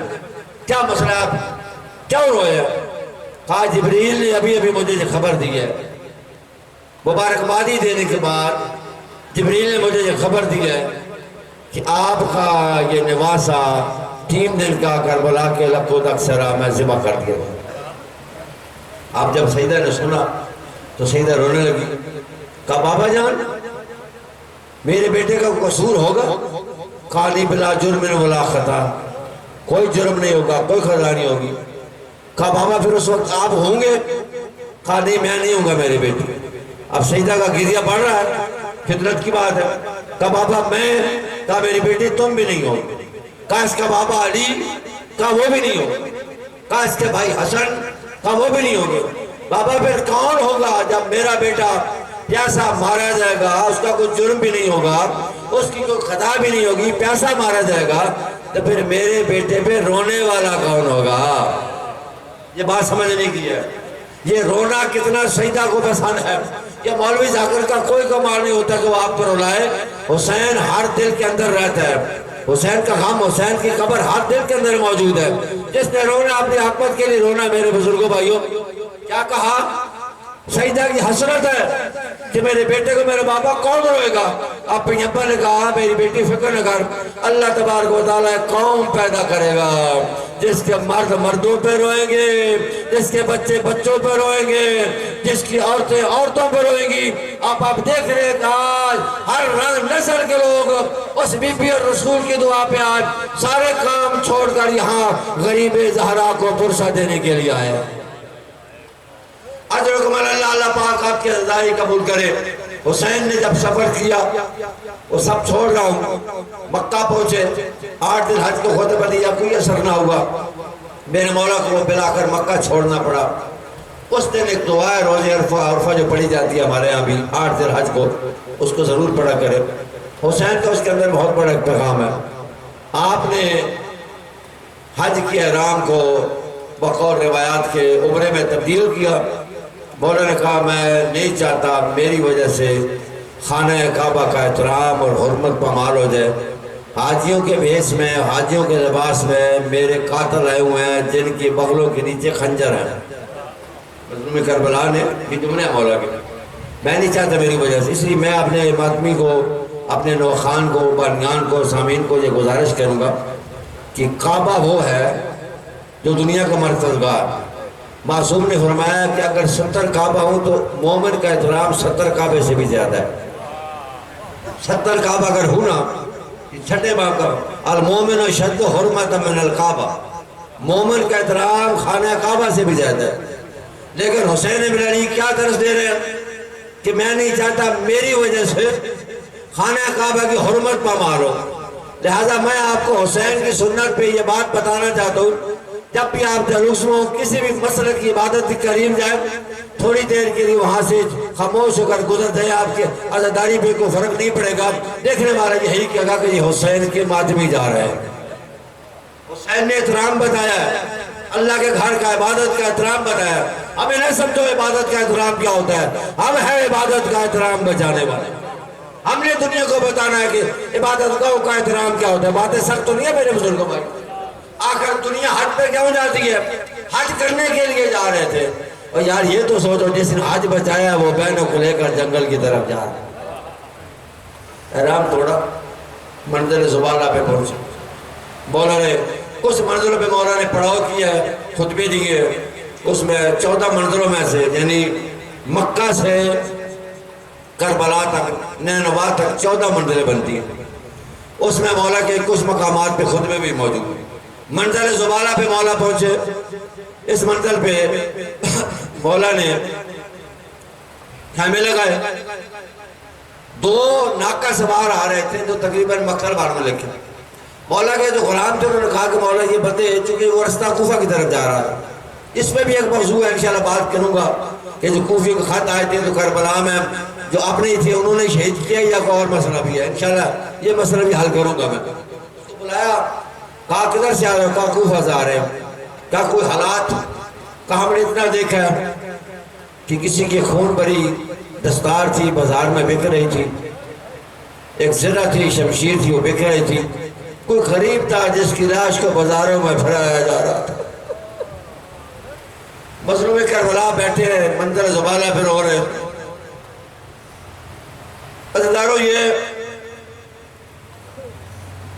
کیا مسئلہ، آپ کیوں روئے ہیں؟ کہا جبریل نے ابھی ابھی مجھے خبر دی ہے، مبارکبادی دینے کے بعد جبریل نے مجھے یہ خبر دی ہے کہ آپ کا یہ نواسا 3 دن کا کربلا کے لکو تک صحرا میں ذبح کر دیا۔ آپ جب سیدہ نے سنا تو سیدہ رونے لگی۔ کہا بابا جان میرے بیٹے کا قصور ہوگا؟ کہا نہیں بلا جرم ولا خطا، کوئی جرم نہیں ہوگا، کوئی خطا نہیں ہوگی۔ کہا بابا پھر اس وقت آپ ہوں گے؟ کہا نہیں میں نہیں ہوں گا میرے بیٹے۔ اب سیدہ کا گریہ بڑھ رہا ہے، فطرت کی بات ہے۔ کہا بابا میں، کہا میری بیٹی تم بھی نہیں ہو۔ کہا اس کا بابا علی، کہا وہ بھی نہیں ہو۔ کہا اس کے بھائی حسن، کہا وہ بھی نہیں ہوگے۔ بابا پھر کون ہوگا جب میرا بیٹا پیاسا مارا جائے گا، اس کا کوئی جرم بھی نہیں ہوگا، اس کی کوئی خطا بھی نہیں ہوگی، پیاسا مارا جائے گا، تو پھر میرے بیٹے پہ رونے والا کون ہوگا؟ یہ بات سمجھنے کی ہے۔ یہ رونا کتنا سیدہ کو پسند ہے۔ یہ مولوی ذاکر کا کوئی کمال نہیں ہوتا کہ وہ آپ پر رولائے۔ حسین ہر دل کے اندر رہتا ہے، حسین کا غم، حسین کی قبر ہر دل کے اندر موجود ہے۔ جس نے رونا اپنی حکمت کے لیے رونا، میرے بزرگوں بھائیوں، کیا کہا؟ سیدہ کی حسرت ہے کہ میرے بیٹے کو میرے بابا کون روئے گا؟ اب پیغمبر نے کہا میری بیٹی فکر نہ کر، اللہ تبارک و تعالیٰ قوم پیدا کرے گا جس کے مرد مردوں پہ روئیں گے، جس کے بچے بچوں پہ روئیں گے، جس کی عورتیں عورتوں پہ روئیں گی۔ آپ دیکھ رہے ہیں کہ آج ہر رنگ نسل کے لوگ اس بی بی اور رسول کی دعا پہ آج سارے کام چھوڑ کر یہاں غریب زہرا کو پرسہ دینے کے لیے آئے۔ اجرکم اللہ پاک آپ کے رضائی قبول کرے۔ حسین نے جب سفر کیا، وہ سب چھوڑ رہا ہوں، مکہ پہنچے، 8 دن حج کو خطبہ دیا، کوئی اثر نہ ہوا۔ میرے مولا کو بلا کر مکہ چھوڑنا پڑا۔ اس دن ایک دعا ہے روزہ عرفہ جو پڑھی جاتی ہے ہمارے یہاں بھی 8 ذی الحج کو، اس کو ضرور پڑھا کرے۔ حسین کا اس کے اندر بہت بڑا ایک پیغام ہے۔ آپ نے حج کے احرام کو بقول روایات کے عمرے میں تبدیل کیا۔ مولا نے کہا میں نہیں چاہتا میری وجہ سے خانہ کعبہ کا احترام اور حرمت پامال ہو جائے۔ حاجیوں کے بھیس میں، حاجیوں کے لباس میں میرے قاتل آئے ہوئے ہیں جن کی بغلوں کے نیچے خنجر ہے۔ مظلوم کربلا نے یہ جملے مولا کے، میں نہیں چاہتا میری وجہ سے، اس لیے میں اپنے ماتمی کو، اپنے نوخان کو، بانیان کو، سامعین کو یہ گزارش کروں گا کہ کعبہ وہ ہے جو دنیا کا مرکزگار۔ معصوم نے فرمایا کہ اگر 70 کعبہ ہوں تو مومن کا احترام 70 کعبے سے بھی زیادہ ہے۔ 70 کعبہ اگر ہوں نا، چھٹے باب کا المومن اشد حرمت من الکعبہ، مومن کا احترام خانہ کعبہ سے بھی زیادہ ہے۔ لیکن حسین بن علی کیا درس دے رہے ہیں کہ میں نہیں چاہتا میری وجہ سے خانہ کعبہ کی حرمت پامال ہو، لہذا میں آپ کو حسین کی سنت پہ یہ بات بتانا چاہتا ہوں، جب بھی آپ جلوس میں کسی بھی مسلک کی عبادت کے قریب جائیں، تھوڑی دیر کے لیے وہاں سے خاموش ہو کر گزر جائے، آپ کے عزاداری پہ کوئی فرق نہیں پڑے گا۔ دیکھنے والا یہی کہے گا کہ یہ حسین کے ماتمی جا رہے ہیں۔ حسین نے احترام بتایا ہے، اللہ کے گھر کا عبادت کا احترام بتایا۔ ہمیں نہ سمجھو عبادت کا احترام کیا ہوتا ہے، ہم ہے عبادت کا احترام بچانے والے۔ ہم نے دنیا کو بتانا ہے کہ عبادت گاہوں کا احترام کیا ہوتا ہے۔ باتیں سخت تو نہیں ہے میرے بزرگوں بھائی، آخر دنیا حج پہ کیوں جاتی ہے؟ حج کرنے کے لیے جا رہے تھے۔ اور یار یہ تو سوچو جس نے حج بچایا وہ بہنوں کو لے کر جنگل کی طرف جا رہے ہیں۔ احرام توڑا، منزل زبالہ پہ پہنچے، مولا نے اس منزلوں پہ مولا نے پڑاؤ کیا ہے، خطبے دیے۔ اس میں 14 منزلوں میں سے، یعنی مکہ سے کربلا تک، نینوا تک 14 منزلیں بنتی ہیں۔ اس میں مولا کے کچھ مقامات پہ خطبے بھی موجود ہیں۔ منزل زبالہ پہ مولا پہنچے، اس منزل پہ مولا نے خیمے لگائے۔ 2 ناکہ سوار آ رہے تھے جو تقریباً مکہ بار میں لکھے۔ مولا کے جو غلام تھے انہوں نے کہا کہ مولا یہ بندے، چونکہ وہ رستہ کوفہ کی طرف جا رہا ہے، اس میں بھی ایک موضوع ہے انشاءاللہ بات کروں گا کہ جو کوفی کے خط آئے تھے تو کربلا میں جو اپنے ہی تھے انہوں نے شہید کیا یا کوئی اور مسئلہ بھی ہے، انشاءاللہ یہ مسئلہ بھی حل کروں گا میں۔ اس کو بلایا، کہا کدھر سے آ رہے ہو؟ کہا کوفہ سے آ رہے ہیں۔ کہا کوئی حالات؟ کہا ہم نے اتنا دیکھا کہ کسی کی خون بھری دستار تھی بازار میں بک رہی تھی، ایک زرہ تھی، شمشیر تھی وہ بک رہی تھی، کوئی غریب تھا جس کی لاش کو بازاروں میں پھیلایا جا رہا تھا۔ مظلوم کربلا بیٹھے ہیں منظر زبالہ پہ رو رہے ہیں۔ عزیزانو یہ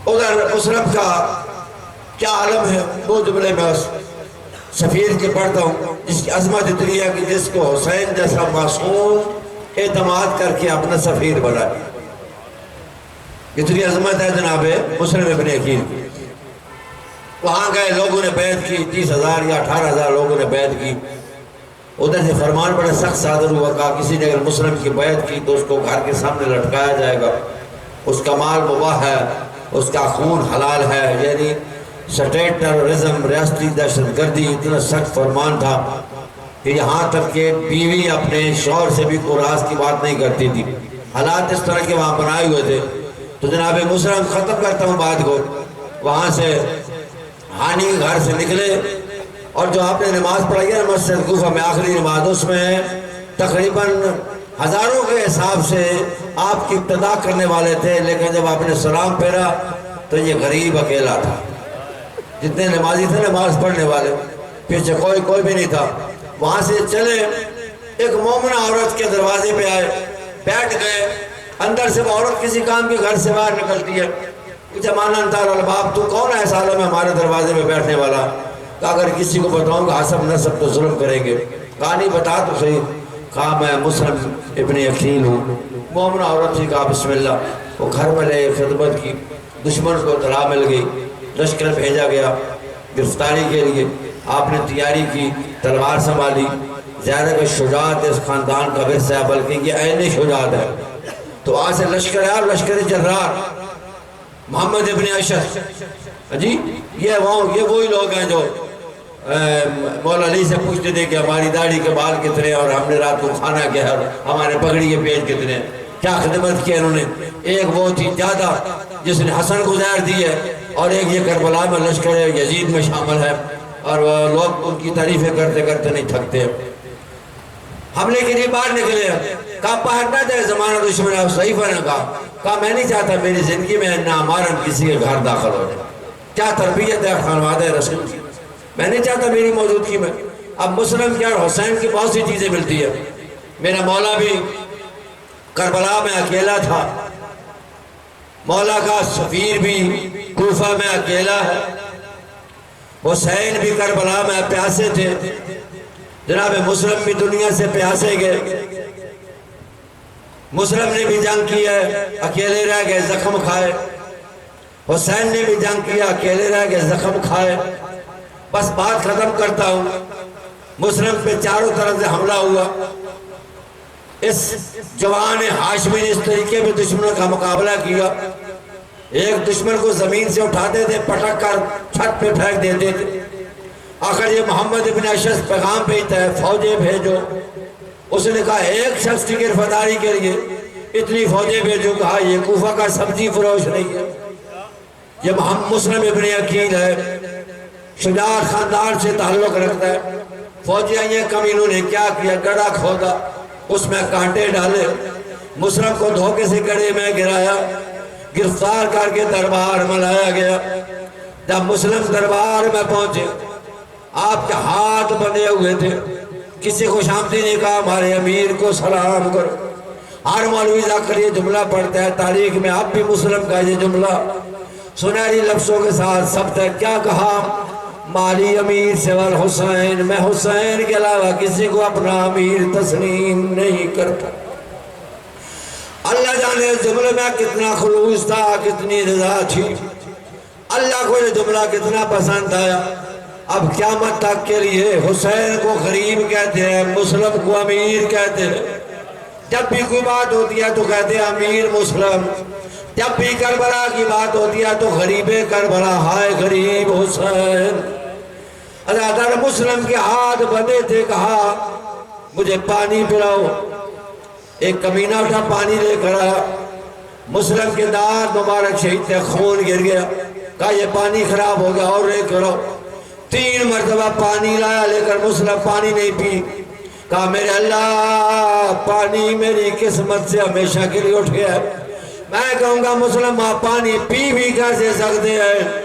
ادھر مصرف کا کیا عالم ہے، وہ جملے میں سفیر کے پڑھتا ہوں جس کی عظمت اتنی ہے کہ جس کو حسین جیسا معصوم اعتماد کر کے اپنا سفیر بنا، اتنی عظمت ہے جناب مسلم ابن عقیل کی۔ وہاں گئے، لوگوں نے بیعت کی، 30,000 یا 18,000 لوگوں نے بیعت کی۔ ادھر سے فرمان بڑا سخت صادر ہوا، کہا کسی نے اگر مسلم کی بیعت کی تو اس کو گھر کے سامنے لٹکایا جائے گا، اس کا مال مباح ہے، اس کا خون حلال ہے۔ یعنی سٹیٹ ٹیررزم، ریاستی دہشت گردی، اتنا سخت فرمان تھا کہ یہاں تک کہ بیوی اپنے شوہر سے بھی کوئی راز کی بات نہیں کرتی تھی۔ حالات اس طرح کے وہاں بنائے ہوئے تھے۔ تو جناب مسلم ختم کرتا ہوں بات کو، وہاں سے ہانی گھر سے نکلے اور جو آپ نے نماز پڑھائی ہے مسجد کوفہ میں آخری نماز، اس میں تقریباً ہزاروں کے حساب سے آپ کی ابتدا کرنے والے تھے، لیکن جب آپ نے سلام پھیرا تو یہ غریب اکیلا تھا۔ جتنے نمازی تھے نماز پڑھنے والے، پیچھے کوئی بھی نہیں تھا۔ وہاں سے چلے، ایک مومنہ عورت کے دروازے پہ آئے، بیٹھ گئے۔ اندر سے وہ عورت کسی کام کے گھر سے باہر نکلتی ہے، پوچھا مانا انتار الباب، تو کون ہے اس عالم میں ہمارے دروازے پہ بیٹھنے والا؟ کہا اگر کسی کو بتاؤں گا حسب نسب تو ظلم کریں گے۔ کہا نہیں بتا تو صحیح۔ کہا میں مسلم ابن عقیل ہوں۔ مومنہ عورت تھی، کہا بسم اللہ۔ وہ گھر میں لے، خدمت کی، دشمن کو اطلاع مل گئی، لشکر بھیجا گیا گرفتاری کے لیے۔ آپ نے تیاری کی، تلوار سنبھالی۔ ظاہر کہ شجاعت اس خاندان کا ورثہ ہے، بلکہ یہ عین شجاعت ہے۔ تو آج سے لشکر ہے، لشکر جرار محمد ابن اشر، جی یہ وہی لوگ ہیں جو مولا علی سے پوچھتے تھے کہ ہماری داڑھی کے بال کتنے ہیں اور ہم نے رات کو کھانا کیا ہے، ہمارے پگڑی کے پیج کتنے ہیں، کیا خدمت کی انہوں نے۔ ایک وہ تھی زیادہ جس نے حسن کو زہر دی ہے، اور ایک یہ کربلا میں لشکر یزید میں شامل ہے، اور لوگ ان کی تعریفیں کرتے کرتے نہیں تھکتے۔ حملے کے لیے باہر نکلے، کہا باہر نہ جائے، زمانہ دشمن ہے۔ صحیفہ نے کہا میں نہیں چاہتا میری زندگی میں نامحرم کسی کے گھر داخل ہو جائے۔ کیا تربیت ہے خانوادہ رسول کی، میں نہیں چاہتا میری موجودگی میں۔ اب مسلم کی اور حسین کی بہت سی چیزیں ملتی ہیں۔ میرا مولا بھی کربلا میں اکیلا تھا، مولا کا سفیر بھی کوفہ میں اکیلا ہے، حسین بھی کربلا میں پیاسے تھے، جناب مسلم بھی دنیا سے پیاسے گئے۔ مسلم نے بھی جنگ کی ہے، اکیلے رہ گئے، زخم کھائے۔ حسین نے بھی جنگ کیا، اکیلے رہ گئے، زخم کھائے۔ بس بات ختم کرتا ہوں، مسلم پہ چاروں طرف سے حملہ ہوا۔ اس جوان ہاشمی نے اس طریقے میں دشمنوں کا مقابلہ کیا، ایک دشمن کو زمین سے اٹھاتے تھے، پٹک کر چھت پہ پھینک دیتے تھے۔ آخر یہ محمد ابن اشعث پیغام بھیجتا ہے، فوجیں بھیجو۔ اس نے کہا ایک شخص کی گرفتاری کے لیے اتنی فوجیں بھیجو؟ کہا یہ کوفہ کا سبزی فروش نہیں ہے، یہ محمد مسلم ابن عقیل ہے، شجاعت خاندان سے تعلق رکھتا ہے۔ فوجی آئیں، کمینوں نے کیا کیا، گڑھا کھودا، اس میں کانٹے ڈالے، مسلم کو دھوکے سے گڑھے میں گرایا، گرفتار کر کے دربار میں لایا گیا۔ جب مسلم دربار میں پہنچے، آپ کے ہاتھ بندھے ہوئے تھے، کسی کو شامتی نے کہا ہمارے امیر کو سلام کرو۔ ہر مولوی جا کر یہ جملہ پڑھتا ہے، تاریخ میں اب بھی مسلم کا یہ جملہ سنہری لفظوں کے ساتھ ثبت ہے۔ کیا کہا؟ مالی امیر سوال حسین، میں حسین کے علاوہ کسی کو اپنا امیر تسلیم نہیں کرتا۔ اللہ جانے اس جملے میں کتنا خلوص تھا، کتنی رضا تھی، اللہ کو یہ جملہ کتنا پسند آیا۔ اب قیامت تک کے لیے حسین کو غریب کہتے ہیں، مسلم کو امیر کہتے ہیں۔ جب بھی کوئی بات ہوتی ہے تو کہتے ہیں امیر مسلم، جب بھی کربلا کی بات ہوتی ہے تو غریب کربلا، ہائے غریب حسین۔ ادھر مسلم کے ہاتھ بندھے تھے، کہا مجھے پانی پلاؤ۔ ایک کمینہ اٹھا، پانی لے کر آیا، مسلم کے دانت مبارک شہید تھے، خون گر گیا۔ کہا یہ پانی خراب ہو گیا اور لے کرو۔ 3 مرتبہ پانی لایا، لے کر مسلم پانی نہیں پی۔ کہا میرے اللہ، پانی میری قسمت سے ہمیشہ کے لیے اٹھ گیا ہے، میں کہوں گا مسلم آپ پانی پی بھی کیسے سکتے ہیں؟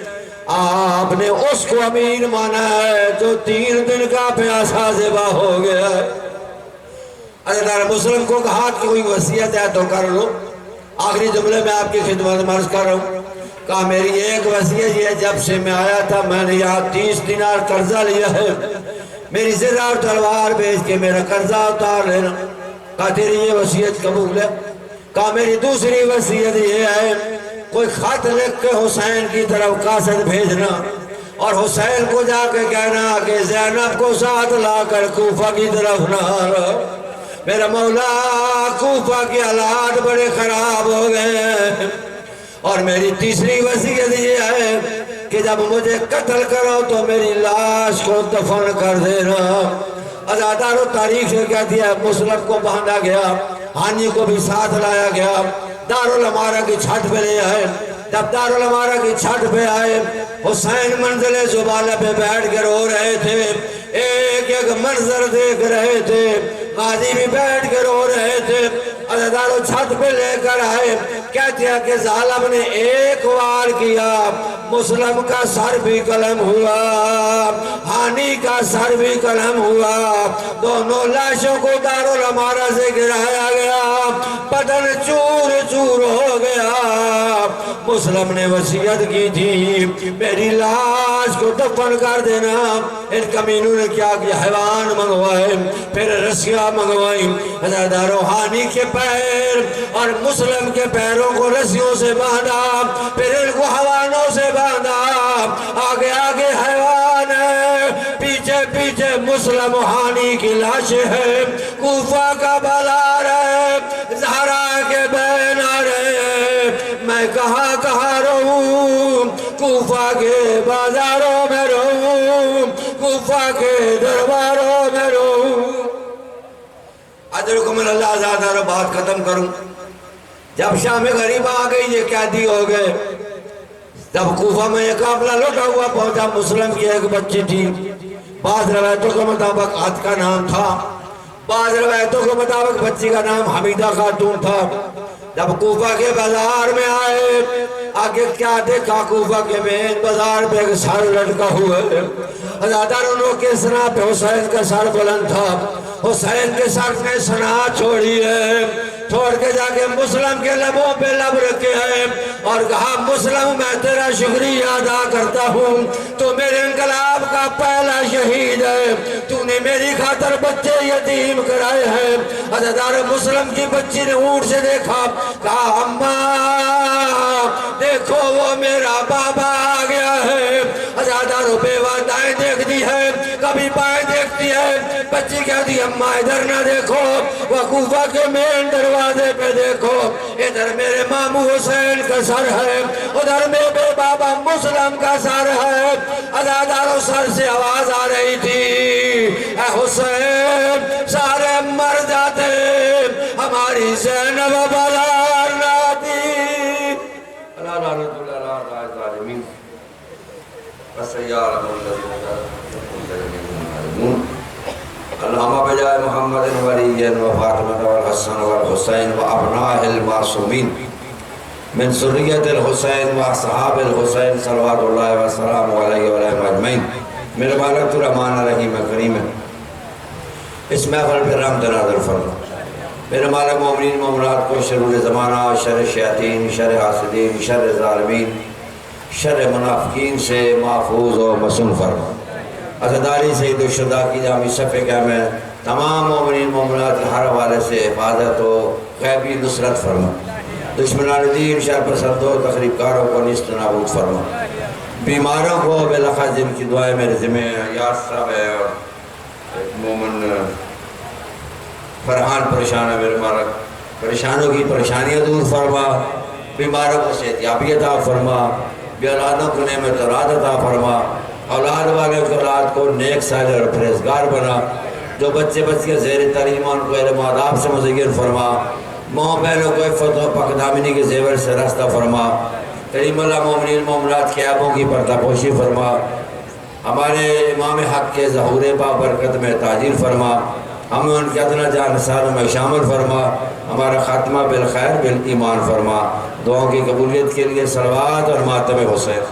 آپ نے اس کو امین مانا ہے جو 3 دن کا پیاسا زبا ہو گیا ہے۔ حضرت مسلم کو کہا کہ کوئی وصیت ہے تو کر لو۔ آخری جملے میں آپ کی خدمت میں عرض کر رہا ہوں۔ کہا میری ایک وصیت یہ ہے، جب سے میں آیا تھا میں نے یہاں 30 دینار قرضہ لیا ہے، میری زرہ اور تلوار بیچ کے میرا قرضہ اتار لینا۔ کہا تیری یہ وصیت قبول ہے؟ کہا میری دوسری وصیت یہ ہے، کوئی خط لکھ کے حسین کی طرف قاصد بھیجنا، اور حسین کو جا کے کہنا کہ زینب کو ساتھ لا کر کوفہ کی طرف نہ آنا۔ میرا مولا، کوفہ کے حالات بڑے خراب ہو گئے ہیں۔ اور میری تیسری وصیت یہ ہے کہ جب مجھے قتل کرو تو میری لاش کو دفن کر دینا۔ ازادار و تاریخ سے کہتی ہے مسلم کو باندھا گیا، ہانی کو بھی ساتھ لایا گیا، دارالعمارہ کی چھت پہ لے آئے۔ جب دارالعمارہ کی چھت پہ آئے، حسین منزل زبالہ پہ بیٹھ کے رو رہے تھے، ایک ایک منظر دیکھ رہے تھے، غازی بھی بیٹھ کے رو رہے تھے۔ عزادارو چھت پہ لے کر آئے، کہتے ہیں کہ ظالم نے ایک وار کیا، مسلم کا سر بھی قلم ہوا، ہانی کا سر بھی قلم ہوا، دونوں لاشوں کو دارالعمارہ سے گرایا گیا، بدن چور چور ہو گیا۔ مسلم نے وصیت کی تھی میری لاش کو دفن کر دینا۔ ان کمینوں نے کیا کیا؟ حیوان منگوائے، پھر رسیاں منگوائیں، عزادارو ہانی کے پیر اور مسلم کے پیروں کو رسیوں سے باندھا، پھر ان کو حیوانوں سے باندھا۔ آگے آگے حیوان ہے، پیچھے پیچھے مسلم ہانی کی لاشیں ہیں، کوفہ کا بلار ہے، زہرا کے بین آ رہے ہیں۔ میں کہاں کہاں رہوں، کوفہ کے بازاروں میں رہوں، کوفہ کوفہ کے درباروں میں رہوں. ادرکم من اللہ زیادہ رو بات ختم کروں. جب شام غریب آ گئی یہ قیدی ہو گئے. تب کوفہ میں یہ قافلہ لوٹا ہوا پہنچا. مسلم کی ایک بچی تھی. بعض روایتوں کے مطابق عد کا نام تھا. بعض روایتوں کے مطابق بچی کا نام حمیدہ خاتون تھا. جب کوفہ کے بازار میں آئے آگے کیا دیکھا؟ کوفہ کے مین بازار پہ ایک سر لٹکا ہوا ہے. ہزاروں کے سنا پہ حسین کا سر بلند تھا. حسین کے سر نے سنا چھوڑی ہے. چھوڑ کے جا کے مسلم کے لبوں پہ لب رکھے ہیں اور کہا مسلم میں تیرا شکریہ ادا کرتا ہوں. تو میرے انقلاب کا پہلا شہید ہے. تو نے میری خاطر بچے یتیم کرائے ہیں. عزادار مسلم کی بچی نے اونٹ سے دیکھا. کہا اماں دیکھو وہ میرا بابا آ گیا ہے. عزاداروں بیوہ دائیں دیکھتی ہے کبھی بائیں دیکھتی ہے. بچی کہتی اماں ادھر نہ دیکھو. وہ کوفہ کے مین دروازے پہ دیکھو. ادھر میرے ماموں حسین کا سر ہے ادھر میرے بابا مسلم کا سر ہے. عزاداروں سر سے آواز آ رہی تھی اے حسین سارے مر جاتے ہماری زینب بازار نہ آتی. اللہ رحمت اللہ علیہ ظالمین وسیار اللہم بجائے محمد ولی و فاطمہ والحسن والحسین و ابناء المعصومین من ذریت الحسین و اصحاب الحسین صلوات اللہ وسلام علیہ وآلہ اجمعین. میرے مالک الرحمن الرحیم کریم ہے. اس محفل پر رحمت نازل فرما. میرے مالک مومنین مومنات کو شرور زمانہ شر شیاطین شر حاسدین شر ظالمین شر منافقین سے محفوظ و مصون فرما. عزاداری سید الشہداء کی جامع صفحے کہ میں تمام مومنین مومنات کے ہر حوالے سے حفاظت و غیبی نصرت فرما. دشمنان دین شر پسندوں تخریب کاروں کو نیست نابود فرما. بیماروں کو بلخص جن کی دعائیں میرے ذمہ ہیں. یاس صاحب ہے اور مومن فرحان پریشان ہے. میرے مالک پریشانوں کی پریشانیاں دور فرما. بیماروں کو صحت یابی عطا فرما. بے اولادوں کو نعمت اولاد عطا فرما. اولاد والے کو اولاد کو نیک صالح اور پرہیزگار بنا. جو بچے بچیاں زیر تعلیم ان کو علم و آداب سے مزین فرما. ماں بہنوں کو عفت و پاک دامنی کے زیور سے راستہ فرما. کریم اللہ مومنین مومنات کے عیبوں کی پردہ پوشی فرما. ہمارے امام حق کے ظہور بابرکت میں تاجیل فرما. ہمیں ان کے ادنا جان سالوں میں شامل فرما. ہمارا خاتمہ بالخیر بالایمان فرما. دعاؤں کی قبولیت کے لیے صلوات اور ماتم حسین.